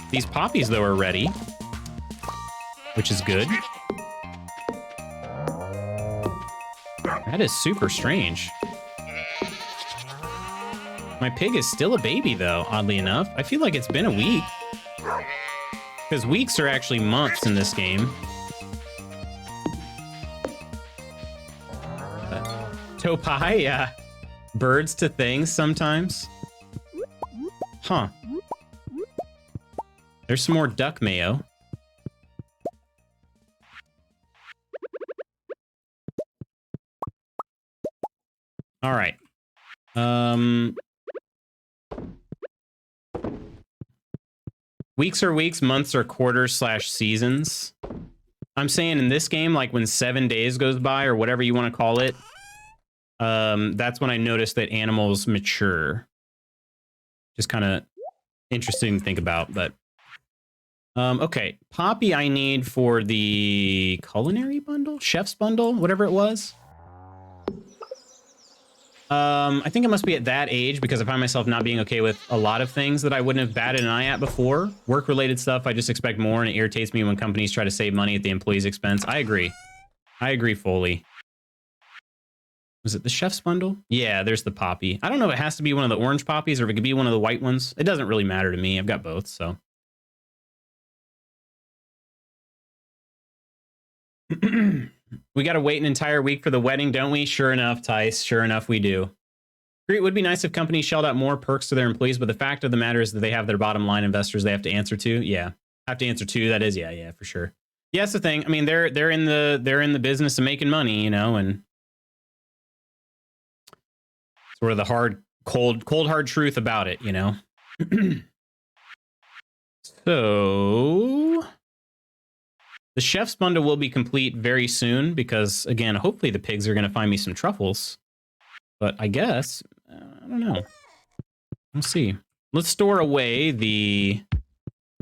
These poppies, though, are ready, which is good. That is super strange. My pig is still a baby, though, oddly enough. I feel like it's been a week. Because weeks are actually months in this game. Topai, yeah. Birds to things sometimes. Huh. There's some more duck mayo. All right. Weeks are weeks, months are quarters / seasons. I'm saying in this game, like when 7 days goes by or whatever you want to call it, that's when I notice that animals mature. Just kind of interesting to think about, but okay. Poppy I need for the culinary bundle? Chef's bundle? Whatever it was. I think I must be at that age because I find myself not being okay with a lot of things that I wouldn't have batted an eye at before. Work-related stuff, I just expect more, and it irritates me when companies try to save money at the employee's expense. I agree. I agree fully. Was it the chef's bundle? Yeah, there's the poppy. I don't know if it has to be one of the orange poppies or if it could be one of the white ones. It doesn't really matter to me. I've got both, so. We got to wait an entire week for the wedding, don't we? Sure enough, Tice. Sure enough, we do. Agree, it would be nice if companies shelled out more perks to their employees, but the fact of the matter is that they have their bottom line investors they have to answer to. Yeah, have to answer to. That is, yeah, for sure. Yeah, that's the thing. I mean, they're in the business of making money, you know, and sort of the cold hard truth about it, you know. So the chef's bundle will be complete very soon because, again, hopefully the pigs are going to find me some truffles. But I guess, I don't know. We'll see. Let's store away the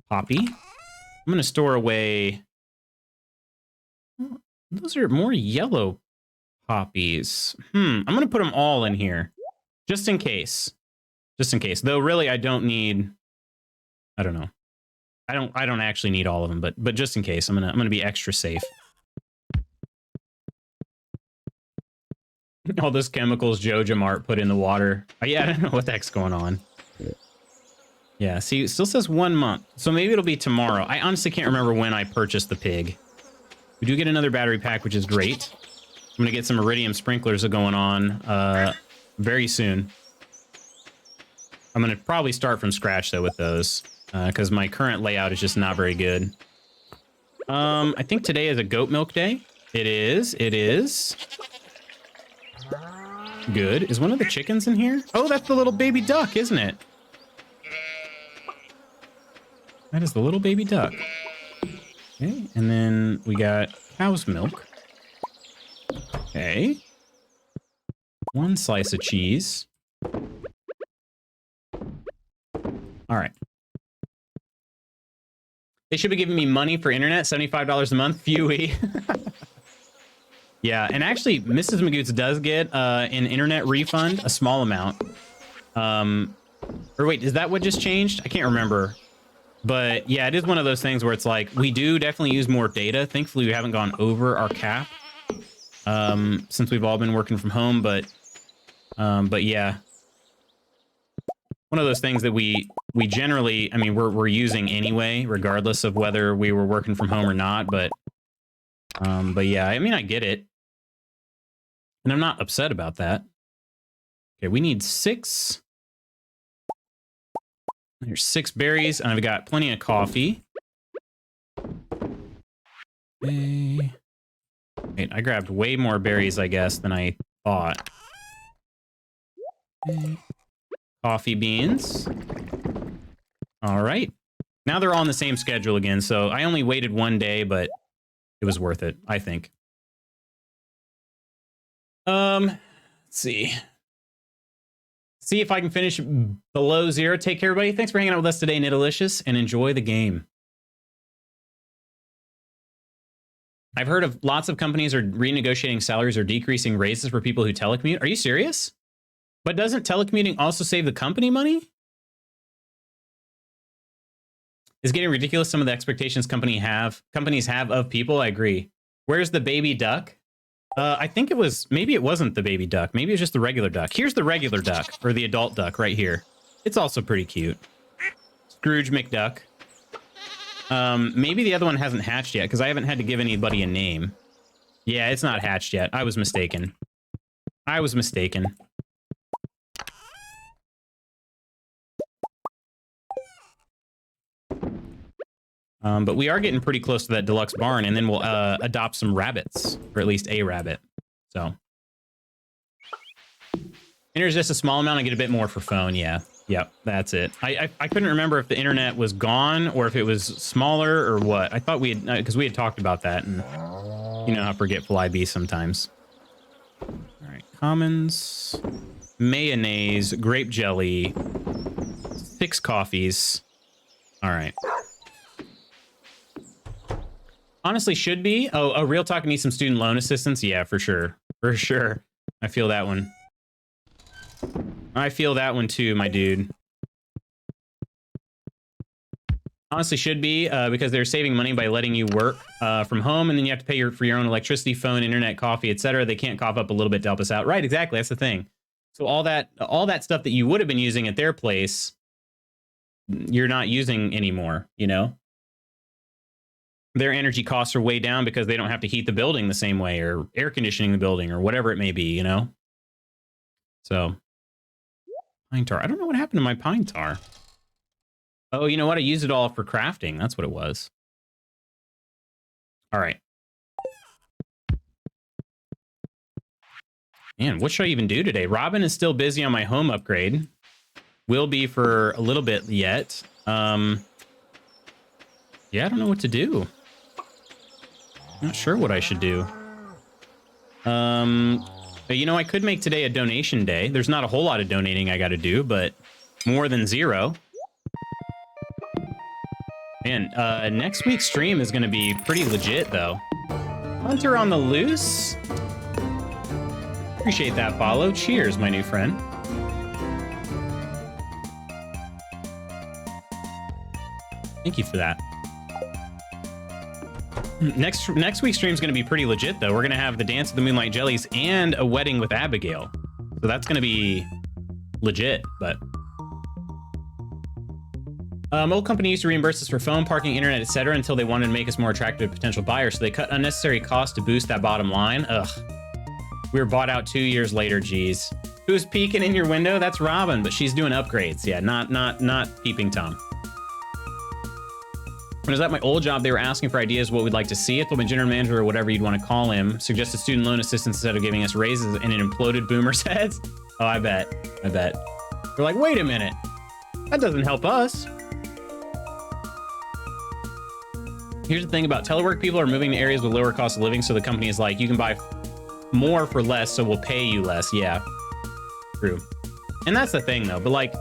poppy. I'm going to store away... Those are more yellow poppies. I'm going to put them all in here. Just in case. Just in case. Though, really, I don't need... I don't know. I don't actually need all of them, but just in case, I'm gonna be extra safe. All those chemicals Joja Mart put in the water. Yeah, I don't know what the heck's going on. Yeah, see, it still says 1 month, so maybe it'll be tomorrow. I honestly can't remember when I purchased the pig. We do get another battery pack, which is great. I'm gonna get some iridium sprinklers going on very soon. I'm gonna probably start from scratch though with those. Because my current layout is just not very good. I think today is a goat milk day. It is. Good. Is one of the chickens in here? Oh, that's the little baby duck, isn't it? That is the little baby duck. Okay, and then we got cow's milk. Okay. 1 slice of cheese. All right. They should be giving me money for internet, $75 a month. Phewie. Yeah, and actually, Mrs. Magoots does get an internet refund, a small amount. Or wait, is that what just changed? I can't remember. But yeah, it is one of those things where it's like, we do definitely use more data. Thankfully, we haven't gone over our cap since we've all been working from home. But yeah. One of those things that we generally, I mean, we're using anyway, regardless of whether we were working from home or not. But yeah, I mean, I get it, and I'm not upset about that. Okay, we need 6. There's 6 berries, and I've got plenty of coffee. Okay. Wait, I grabbed way more berries, I guess, than I thought. Okay. Coffee beans. All right. Now they're all on the same schedule again, so I only waited 1 day, but it was worth it, I think. Let's see. See if I can finish below 0. Take care, everybody. Thanks for hanging out with us today, Nidalicious, and enjoy the game. I've heard of lots of companies are renegotiating salaries or decreasing raises for people who telecommute. Are you serious? But doesn't telecommuting also save the company money? It's getting ridiculous. Some of the expectations companies have of people. I agree. Where's the baby duck? I think maybe it wasn't the baby duck. Maybe it's just the regular duck. Here's the regular duck, or the adult duck right here. It's also pretty cute. Scrooge McDuck. Maybe the other one hasn't hatched yet, because I haven't had to give anybody a name. Yeah, it's not hatched yet. I was mistaken. But we are getting pretty close to that deluxe barn, and then we'll adopt some rabbits, or at least a rabbit. So, internet just a small amount. I get a bit more for phone. Yeah, yep, that's it. I couldn't remember if the internet was gone or if it was smaller or what. I thought we had, because we had talked about that, and you know how forgetful I be sometimes. All right, commons, mayonnaise, grape jelly, 6 coffees. All right. Honestly, should be. Oh, real talk needs some student loan assistance. Yeah, for sure. For sure. I feel that one. I feel that one too, my dude. Honestly, should be, because they're saving money by letting you work from home, and then you have to pay for your own electricity, phone, internet, coffee, etc. They can't cough up a little bit to help us out. Right, exactly. That's the thing. So all that stuff that you would have been using at their place, you're not using anymore, you know? Their energy costs are way down because they don't have to heat the building the same way or air conditioning the building or whatever it may be, you know? So, pine tar. I don't know what happened to my pine tar. Oh, you know what? I used it all for crafting. That's what it was. All right. Man, what should I even do today? Robin is still busy on my home upgrade. Will be for a little bit yet. Yeah, I don't know what to do. Not sure what I should do. You know, I could make today a donation day. There's not a whole lot of donating I got to do, but more than 0. Man, next week's stream is going to be pretty legit, though. Hunter on the loose. Appreciate that follow. Cheers, my new friend. Thank you for that. Next week's stream is going to be pretty legit, though. We're going to have the Dance of the Moonlight Jellies and a wedding with Abigail. So that's going to be legit, but... old company used to reimburse us for phone, parking, internet, etc. until they wanted to make us more attractive to potential buyers, so they cut unnecessary costs to boost that bottom line. Ugh. We were bought out 2 years later, geez. Who's peeking in your window? That's Robin, but she's doing upgrades. Yeah, not peeping Tom. When I was at my old job, they were asking for ideas what we'd like to see. I told my general manager, or whatever you'd want to call him, suggested student loan assistance instead of giving us raises, and it imploded boomers' heads. Oh, I bet. We're like, wait a minute. That doesn't help us. Here's the thing about telework. People are moving to areas with lower cost of living, so the company is like, you can buy more for less, so we'll pay you less. Yeah, true. And that's the thing, though. But, like,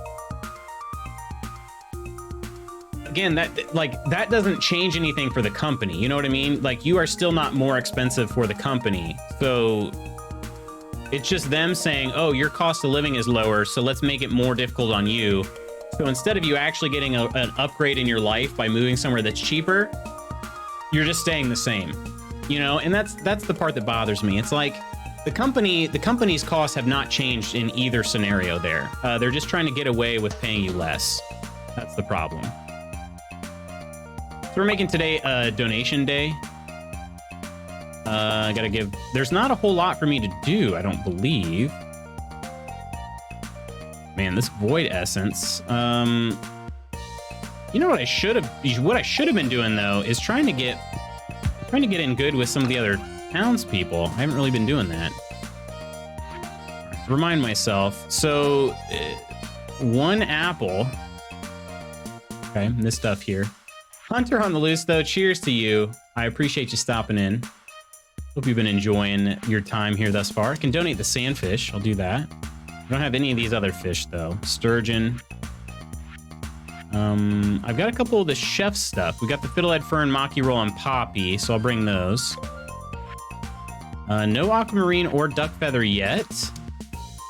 again, that doesn't change anything for the company. You know what I mean? Like, you are still not more expensive for the company. So it's just them saying, oh, your cost of living is lower, so let's make it more difficult on you. So instead of you actually getting an upgrade in your life by moving somewhere that's cheaper, you're just staying the same, you know? And that's the part that bothers me. It's like the company's costs have not changed in either scenario there. They're just trying to get away with paying you less. That's the problem. So we're making today a donation day. I gotta give... There's not a whole lot for me to do, I don't believe. Man, this void essence. You know what I should have been doing, though, is trying to get in good with some of the other townspeople. I haven't really been doing that. Remind myself. So, 1 apple. Okay, this stuff here. Hunter on the loose, though. Cheers to you. I appreciate you stopping in. Hope you've been enjoying your time here thus far. I can donate the sandfish. I'll do that. I don't have any of these other fish, though. Sturgeon. I've got a couple of the chef stuff. We got the fiddlehead fern, maki roll, and poppy, so I'll bring those. No aquamarine or duck feather yet.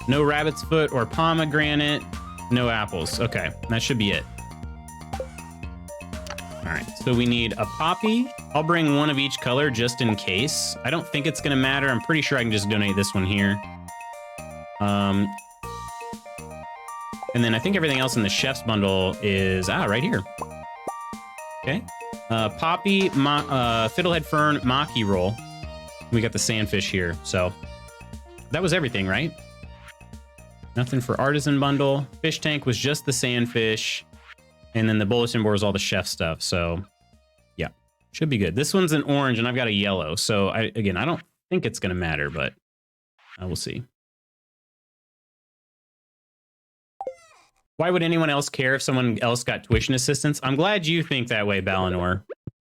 No rabbit's foot or pomegranate. No apples. Okay, that should be it. All right, so we need a poppy. I'll bring one of each color just in case. I don't think it's gonna matter. I'm pretty sure I can just donate this one here. And then I think everything else in the chef's bundle is right here. Okay. Poppy, fiddlehead fern, maki roll. We got the sandfish here. So that was everything, right? Nothing for artisan bundle. Fish tank was just the sandfish. And then the bulletin board was all the chef stuff. So yeah, should be good. This one's an orange and I've got a yellow. So I don't think it's going to matter, but we'll see. Why would anyone else care if someone else got tuition assistance? I'm glad you think that way, Balinor.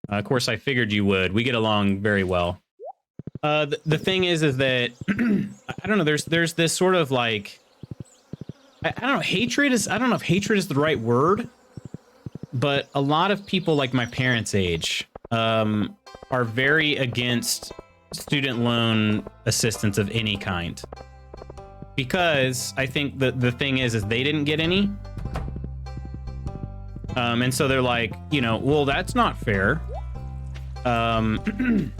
Of course, I figured you would. We get along very well. The thing is that I don't know. There's this sort of like I don't know. Hatred is. I don't know if hatred is the right word, but a lot of people like my parents' age are very against student loan assistance of any kind. Because I think the thing is they didn't get any. And so they're like, well, that's not fair. And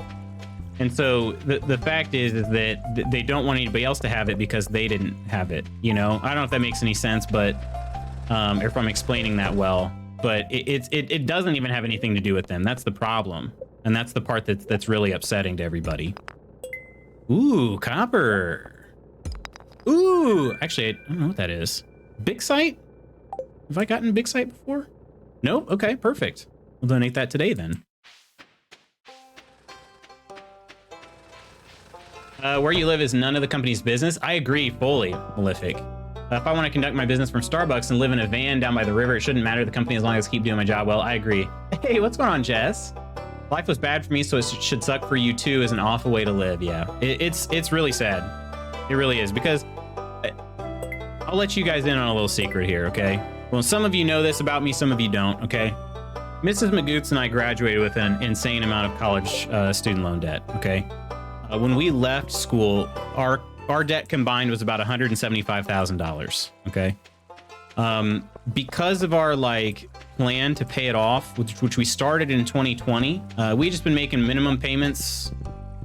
so the fact is that they don't want anybody else to have it because they didn't have it. I don't know if that makes any sense, but if I'm explaining that well, but it doesn't even have anything to do with them. That's the problem. And that's the part that's really upsetting to everybody. Ooh, copper. Ooh, actually, I don't know what that is. Big site? Have I gotten big site before? Nope. Okay, perfect. We'll donate that today then. Where you live is none of the company's business. I agree fully, Malefic. If I want to conduct my business from Starbucks and live in a van down by the river, it shouldn't matter to the company as long as I keep doing my job well. I agree. Hey, what's going on, Jess? Life was bad for me, so it should suck for you too. Is an awful way to live. Yeah, it's really sad. It really is, because I'll let you guys in on a little secret here, okay? Well, some of you know this about me, some of you don't, okay? Mrs. Magoots and I graduated with an insane amount of college student loan debt, okay? When we left school, our debt combined was about $175,000, okay? Because of our plan to pay it off, which we started in 2020, we just been making minimum payments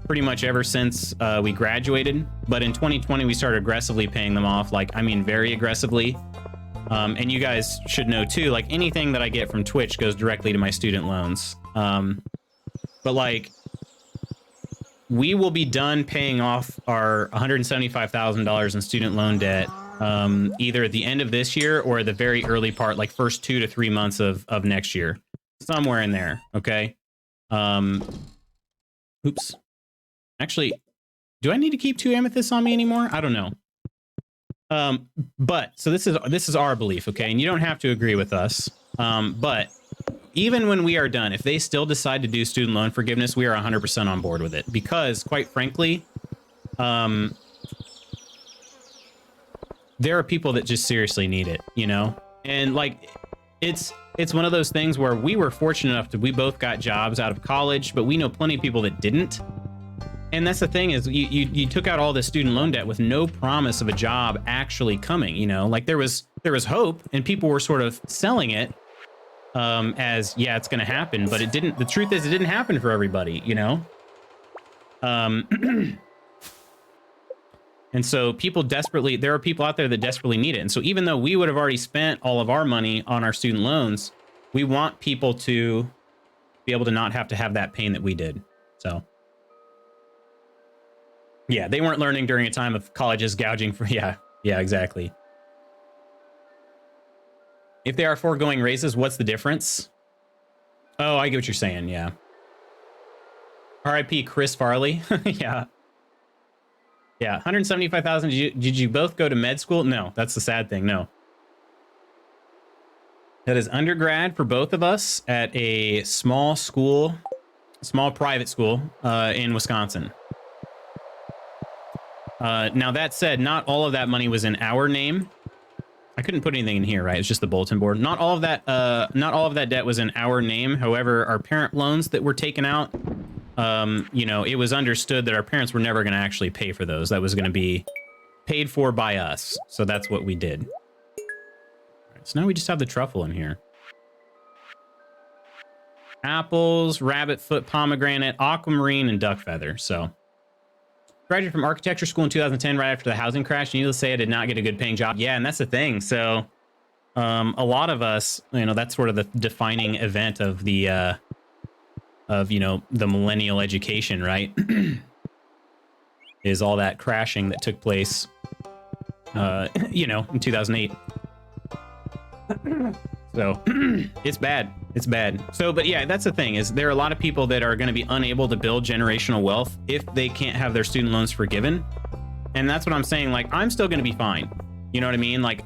pretty much ever since we graduated. But in 2020, we started aggressively paying them off, very aggressively. And you guys should know too, anything that I get from Twitch goes directly to my student loans. But we will be done paying off our $175,000 in student loan debt either at the end of this year or the very early part, first 2 to 3 months of next year, somewhere in there. Okay. Oops. Actually, do I need to keep 2 amethysts on me anymore? I don't know. But so this is our belief, okay? And you don't have to agree with us. But even when we are done, if they still decide to do student loan forgiveness, we are 100% on board with it, because quite frankly, there are people that just seriously need it, and it's one of those things where we were fortunate enough we both got jobs out of college, but we know plenty of people that didn't. And that's the thing, is you took out all this student loan debt with no promise of a job actually coming, there was hope, and people were sort of selling it as, yeah, it's going to happen, but it didn't. The truth is it didn't happen for everybody, and so there are people out there that desperately need it. And so even though we would have already spent all of our money on our student loans, we want people to be able to not have to have that pain that we did. So yeah, they weren't learning during a time of colleges gouging for, yeah, exactly. If they are foregoing raises, what's the difference? Oh, I get what you're saying, yeah. R.I.P. Chris Farley. Yeah. Yeah, 175,000. Did you both go to med school? No, that's the sad thing, no. That is undergrad for both of us at a small private school in Wisconsin. Now that said, not all of that money was in our name. I couldn't put anything in here, right? It's just the bulletin board. Not all of that debt was in our name. However, our parent loans that were taken out you know, it was understood that our parents were never going to actually pay for those. That was going to be paid for by us. So that's what we did. All right, so now we just have the truffle in here. Apples, rabbit foot, pomegranate, aquamarine, and duck feather. So graduated from architecture school in 2010, right after the housing crash. Needless to say, I did not get a good paying job. Yeah, and that's the thing. So a lot of us, you know, that's sort of the defining event of the you know, the millennial education, right? Is all that crashing that took place you know, in 2008. So it's bad. It's bad. So, but yeah, that's the thing, is there are a lot of people that are going to be unable to build generational wealth if they can't have their student loans forgiven. And that's what I'm saying. Like, I'm still going to be fine. You know what I mean? Like,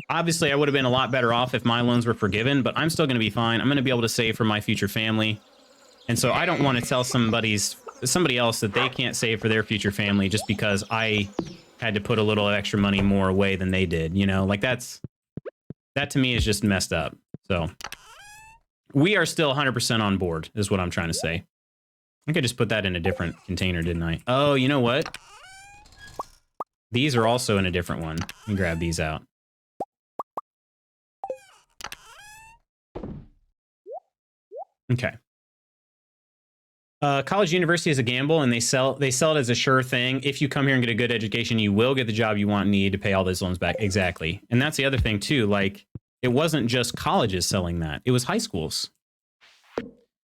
obviously I would have been a lot better off if my loans were forgiven, but I'm still going to be fine. I'm going to be able to save for my future family. And so I don't want to tell somebody else that they can't save for their future family just because I had to put a little extra money more away than they did. You know, like that to me is just messed up. So we are still 100% on board is what I'm trying to say. I think I just put that in a different container, didn't I? Oh, you know what? These are also in a different one. Let me grab these out. Okay. College, university is a gamble, and they sell it as a sure thing. If you come here and get a good education, you will get the job you want and need to pay all those loans back. Exactly. And that's the other thing too. Like, it wasn't just colleges selling that. It was high schools.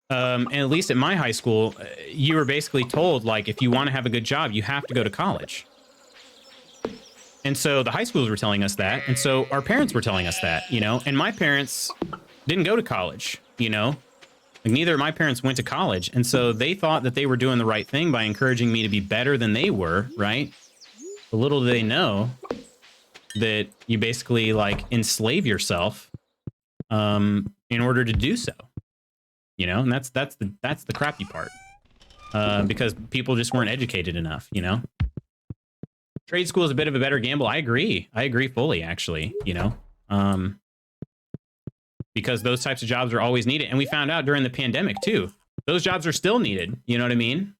And at least at my high school, you were basically told, like, if you want to have a good job, you have to go to college. And so the high schools were telling us that. And so our parents were telling us that, you know, and my parents didn't go to college, you know. Like, neither of my parents went to college. And so they thought that they were doing the right thing by encouraging me to be better than they were, right? But little do they know that you basically, like, enslave yourself in order to do so. You know, and that's the crappy part. Because people just weren't educated enough, you know? Trade school is a bit of a better gamble. I agree. I agree fully, actually, you know? Because those types of jobs are always needed. And we found out during the pandemic, too. Those jobs are still needed. You know what I mean?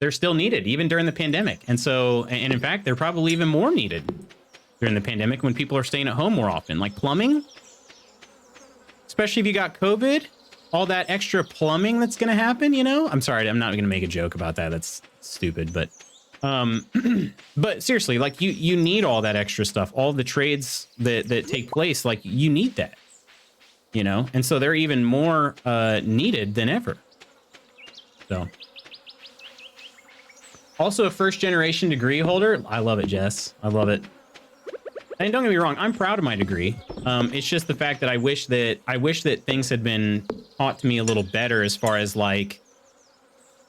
They're still needed, even during the pandemic. And so, and in fact, they're probably even more needed during the pandemic when people are staying at home more often. Like plumbing, especially if you got COVID, all that extra plumbing that's going to happen, you know? I'm sorry, I'm not going to make a joke about that. That's stupid, but but seriously, like you need all that extra stuff, all the trades that take place, like you need that. You know, and so they're even more needed than ever. So, also a first-generation degree holder. I love it, Jess. I love it. And don't get me wrong, I'm proud of my degree. It's just the fact that I wish that things had been taught to me a little better as far as like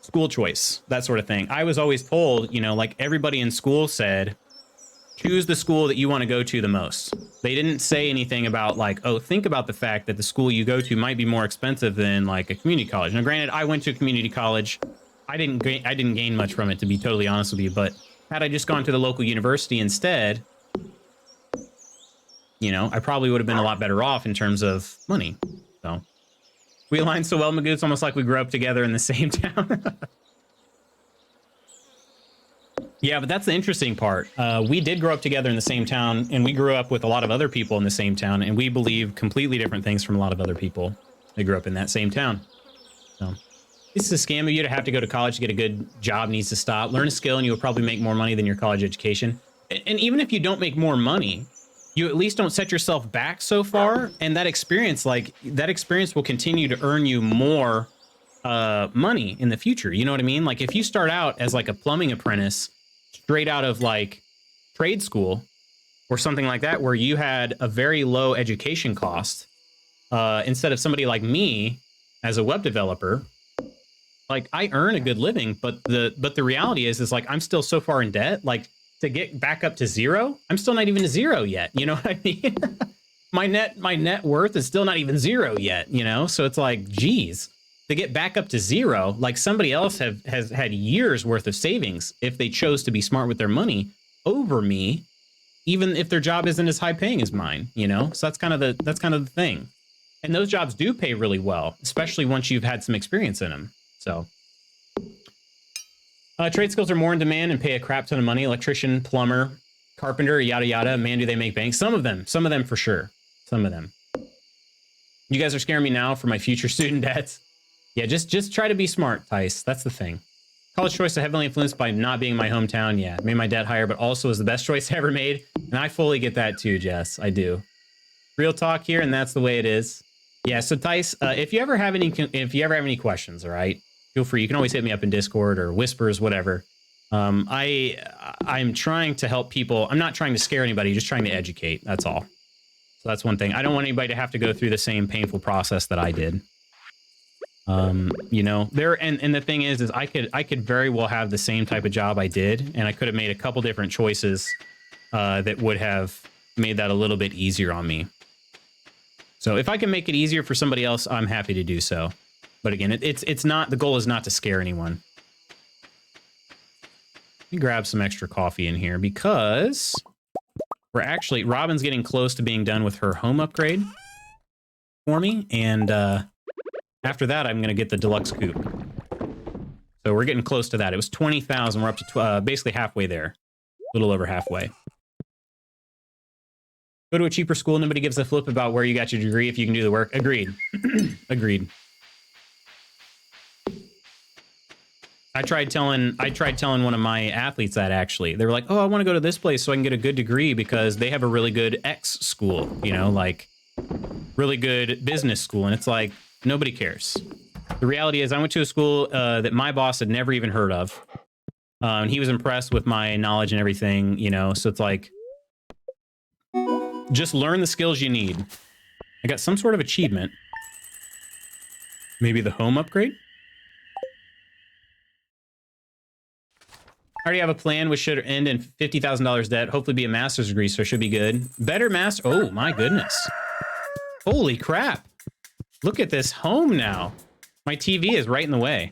school choice, that sort of thing. I was always told, you know, like everybody in school said, choose the school that you want to go to the most. They didn't say anything about like, oh, think about the fact that the school you go to might be more expensive than like a community college. Now, granted, I went to a community college. I didn't gain much from it, to be totally honest with you. But had I just gone to the local university instead, you know, I probably would have been a lot better off in terms of money. So we align so well, Magoo. It's almost like we grew up together in the same town. Yeah, but that's the interesting part. We did grow up together in the same town, and we grew up with a lot of other people in the same town, and we believe completely different things from a lot of other people that grew up in that same town. So this is a scam of you to have to go to college to get a good job needs to stop. Learn a skill, and you'll probably make more money than your college education. And even if you don't make more money, you at least don't set yourself back so far, and that experience will continue to earn you more money in the future. You know what I mean? Like if you start out as like a plumbing apprentice straight out of like trade school or something like that, where you had a very low education cost, instead of somebody like me as a web developer, like I earn a good living, but the reality is like I'm still so far in debt. Like to get back up to zero, I'm still not even to zero yet. You know what I mean? my net worth is still not even zero yet. You know, so it's like, geez. To get back up to zero, like somebody else has had years worth of savings if they chose to be smart with their money over me, even if their job isn't as high paying as mine, you know? So that's kind of the thing. And those jobs do pay really well, especially once you've had some experience in them. So trade skills are more in demand and pay a crap ton of money. Electrician, plumber, carpenter, yada yada. Man, do they make bank? Some of them for sure. Some of them. You guys are scaring me now for my future student debts. Yeah, just try to be smart, Tice. That's the thing. College choice heavily influenced by not being my hometown. Yeah, made my debt higher, but also was the best choice I ever made. And I fully get that too, Jess. I do. Real talk here, and that's the way it is. Yeah, so Tice, if you ever have any questions, all right, feel free. You can always hit me up in Discord or Whispers, whatever. I'm trying to help people. I'm not trying to scare anybody, just trying to educate. That's all. So that's one thing. I don't want anybody to have to go through the same painful process that I did. You know, and the thing is I could very well have the same type of job I did, and I could have made a couple different choices that would have made that a little bit easier on me. So if I can make it easier for somebody else, I'm happy to do so. But again, it's not, the goal is not to scare anyone. Let me grab some extra coffee in here because Robin's getting close to being done with her home upgrade for me, and after that, I'm going to get the deluxe coupe. So we're getting close to that. It was 20,000. We're up to basically halfway there. A little over halfway. Go to a cheaper school. Nobody gives a flip about where you got your degree if you can do the work. Agreed. Agreed. I tried telling one of my athletes that, actually. They were like, oh, I want to go to this place so I can get a good degree because they have a really good X school, you know, like really good business school. And it's like, nobody cares. The reality is I went to a school that my boss had never even heard of. And he was impressed with my knowledge and everything, you know, so it's like, just learn the skills you need. I got some sort of achievement. Maybe the home upgrade? I already have a plan which should end in $50,000 debt. Hopefully be a master's degree, so it should be good. Better master. Oh, my goodness. Holy crap. Look at this home now. My TV is right in the way.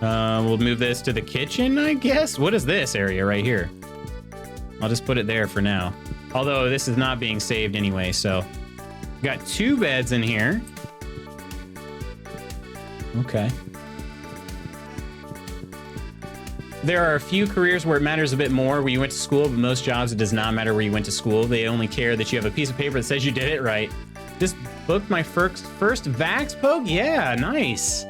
We'll move this to the kitchen, I guess. What is this area right here? I'll just put it there for now. Although this is not being saved anyway, so. Got 2 beds in here. Okay. There are a few careers where it matters a bit more where you went to school, but most jobs it does not matter where you went to school. They only care that you have a piece of paper that says you did it right. Just booked my first Vax poke? Yeah, nice.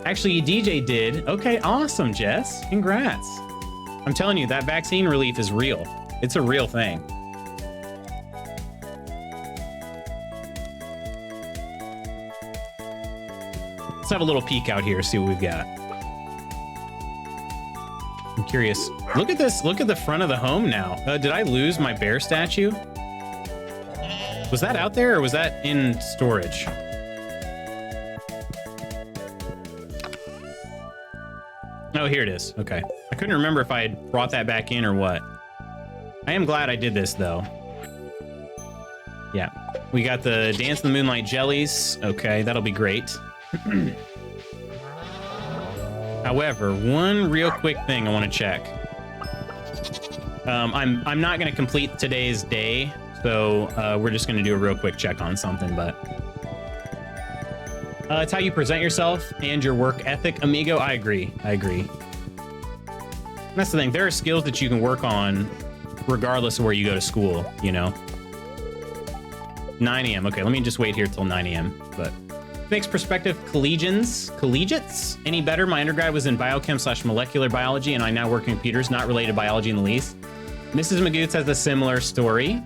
Actually, you DJ did. Okay, awesome, Jess. Congrats. I'm telling you, that vaccine relief is real. It's a real thing. Let's have a little peek out here, see what we've got. I'm curious. Look at this. Look at the front of the home now. Did I lose my bear statue? Was that out there or was that in storage? Oh, here it is. Okay. I couldn't remember if I had brought that back in or what. I am glad I did this, though. Yeah. We got the Dance in the Moonlight Jellies. Okay, that'll be great. However, one real quick thing I want to check. I'm not going to complete today's day, so we're just going to do a real quick check on something, but it's how you present yourself and your work ethic, amigo. I agree. And that's the thing. There are skills that you can work on regardless of where you go to school, you know. 9 a.m. Okay, let me just wait here till 9 a.m. But makes prospective collegiates any better? My undergrad was in biochem/molecular biology, and I now work in computers, not related to biology in the least. Mrs. Magoots has a similar story.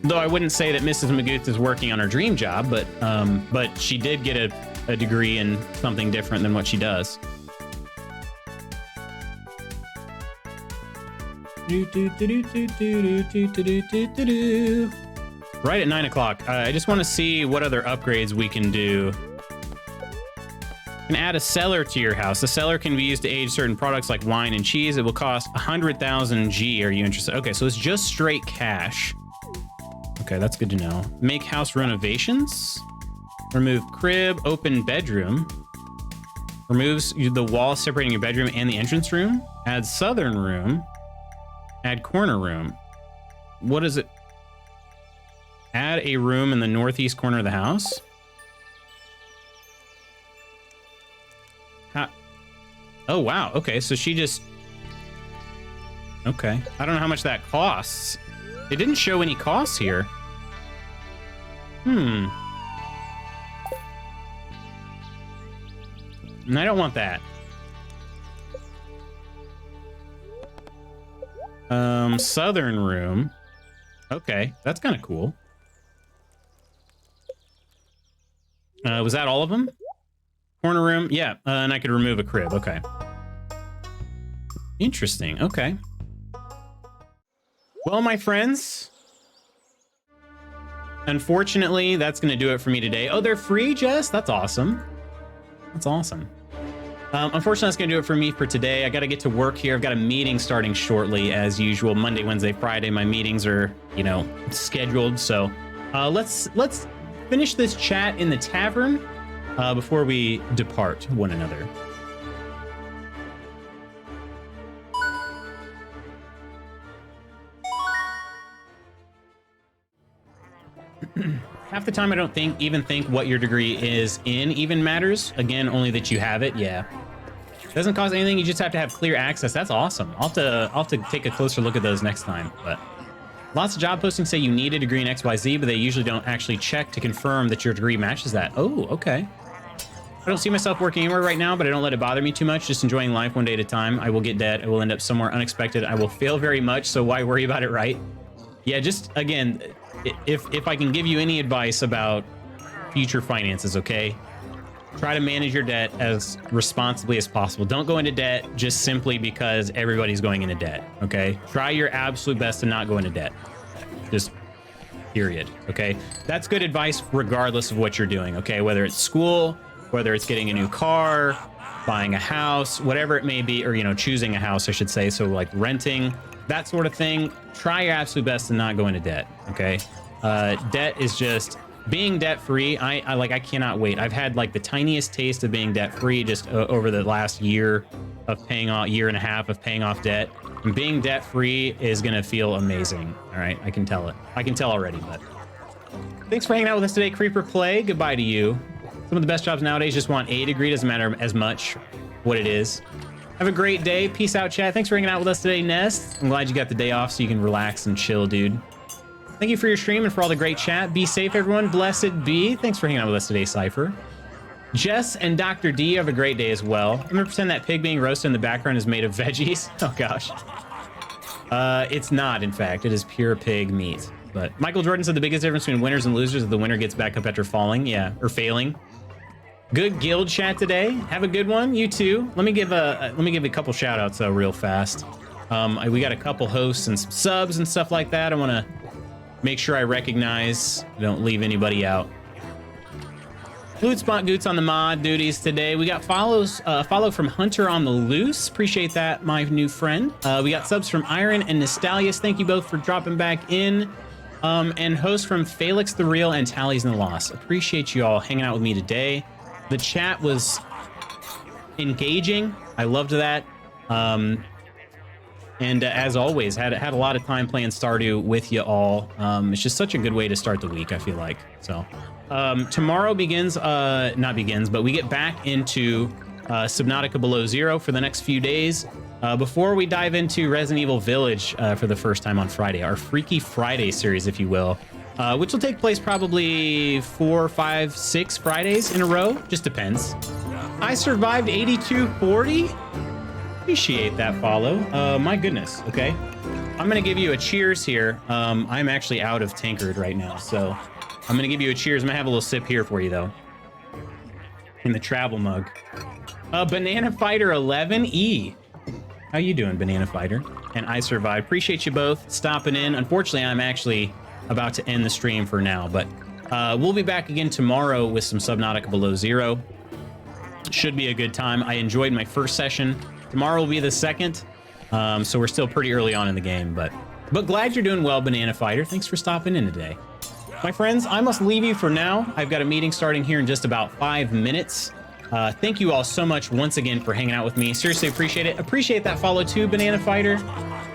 Though I wouldn't say that Mrs. Magoots is working on her dream job, but she did get a degree in something different than what she does. Right at 9 o'clock. I just want to see what other upgrades we can do. You can add a cellar to your house. The cellar can be used to age certain products like wine and cheese. It will cost 100,000 G. Are you interested? Okay, so it's just straight cash. Okay, that's good to know. Make house renovations. Remove crib, open bedroom. Removes the wall separating your bedroom and the entrance room. Add southern room. Add corner room. what is it? Add a room in the northeast corner of the house. Oh, wow. Okay, so she just... Okay. I don't know how much that costs. It didn't show any costs here. And I don't want that. Southern room. Okay, that's kind of cool. Was that all of them? Corner room? Yeah, and I could remove a crib. Okay. Interesting. Okay. Well, my friends, unfortunately, that's going to do it for me today. Oh, they're free, Jess? That's awesome. That's awesome. Unfortunately, that's going to do it for me for today. I got to get to work here. I've got a meeting starting shortly, as usual. Monday, Wednesday, Friday, my meetings are, you know, scheduled. So let's finish this chat in the tavern before we depart one another. Half the time I don't even think what your degree is in even matters. Again, only that you have it. Yeah. Doesn't cost anything. You just have to have clear access. That's awesome. I'll have to take a closer look at those next time. But lots of job postings say you need a degree in XYZ, but they usually don't actually check to confirm that your degree matches that. Oh, okay. I don't see myself working anywhere right now, but I don't let it bother me too much. Just enjoying life one day at a time. I will get debt. I will end up somewhere unexpected. I will fail very much, so why worry about it, right? Yeah, just, again, if I can give you any advice about future finances, okay? Try to manage your debt as responsibly as possible. Don't go into debt just simply because everybody's going into debt, okay? Try your absolute best to not go into debt. Just period, okay? That's good advice regardless of what you're doing, okay? Whether it's school, whether it's getting a new car, buying a house, whatever it may be, or, you know, choosing a house, I should say. So like renting, that sort of thing. Try your absolute best to not go into debt, okay? Debt is just being debt free. I cannot wait. I've had like the tiniest taste of being debt free just over the last year of paying off, year and a half of paying off debt. And being debt free is gonna feel amazing. All right, I can tell it. I can tell already. But thanks for hanging out with us today, Creeper Play. Goodbye to you. Some of the best jobs nowadays just want a degree. Doesn't matter as much what it is. Have a great day. Peace out, chat. Thanks for hanging out with us today, Nest. I'm glad you got the day off so you can relax and chill, dude. Thank you for your stream and for all the great chat. Be safe, everyone. Blessed be. Thanks for hanging out with us today, Cypher. Jess and Dr. D have a great day as well. I'm gonna pretend that pig being roasted in the background is made of veggies. Oh, gosh. It's not, in fact. It is pure pig meat. But Michael Jordan said the biggest difference between winners and losers is the winner gets back up after falling. Yeah, or failing. Good guild chat today. Have a good one. You too. Let me give a couple shout outs though real fast. We got a couple hosts and some subs and stuff like that. I want to make sure I recognize, don't leave anybody out. Loot Spot Goots on the mod duties today. We got follow from Hunter on the Loose. Appreciate that, my new friend. We got subs from Iron and Nostalius. Thank you both for dropping back in. And host from Felix the Real and Tallies in the Lost. Appreciate you all hanging out with me today. The chat was engaging. I loved that. And as always, had a lot of time playing Stardew with you all. It's just such a good way to start the week, I feel like. So tomorrow begins, not begins, but we get back into Subnautica Below Zero for the next few days before we dive into Resident Evil Village for the first time on Friday, our Freaky Friday series, if you will. Which will take place probably 4, 5, 6 Fridays in a row. Just depends. I survived 8240. Appreciate that follow. My goodness. Okay. I'm going to give you a cheers here. I'm actually out of tankard right now. So I'm going to give you a cheers. I'm going to have a little sip here for you, though. In the travel mug. Banana Fighter 11E. How you doing, Banana Fighter? And I survived. Appreciate you both stopping in. Unfortunately, I'm actually about to end the stream for now, but we'll be back again tomorrow with some Subnautica Below Zero. Should be a good time. I enjoyed my first session. Tomorrow will be the second, so we're still pretty early on in the game, but glad you're doing well, Banana Fighter. Thanks for stopping in today. My friends, I must leave you for now. I've got a meeting starting here in just about 5 minutes. Thank you all so much once again for hanging out with me. Seriously appreciate it. Appreciate that follow too, Banana Fighter.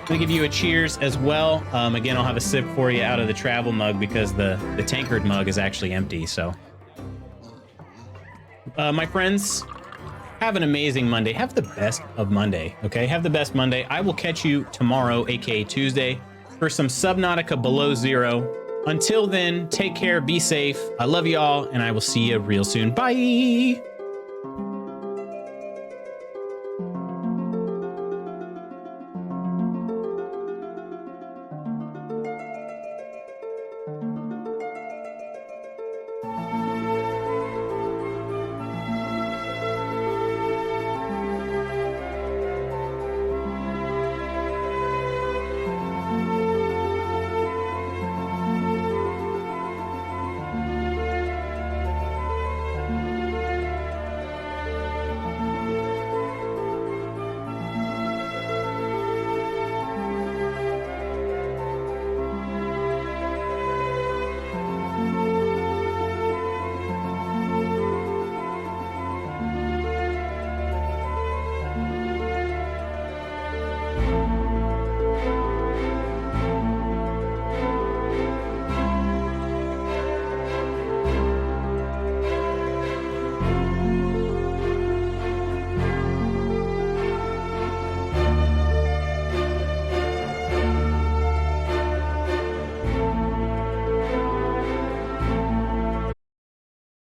gonna give you a cheers as well. Again, I'll have a sip for you out of the travel mug because the tankard mug is actually empty. So, my friends, have an amazing Monday. Have the best of Monday, okay? Have the best Monday. I will catch you tomorrow, aka Tuesday, for some Subnautica Below Zero. Until then, take care, be safe. I love you all, and I will see you real soon. Bye!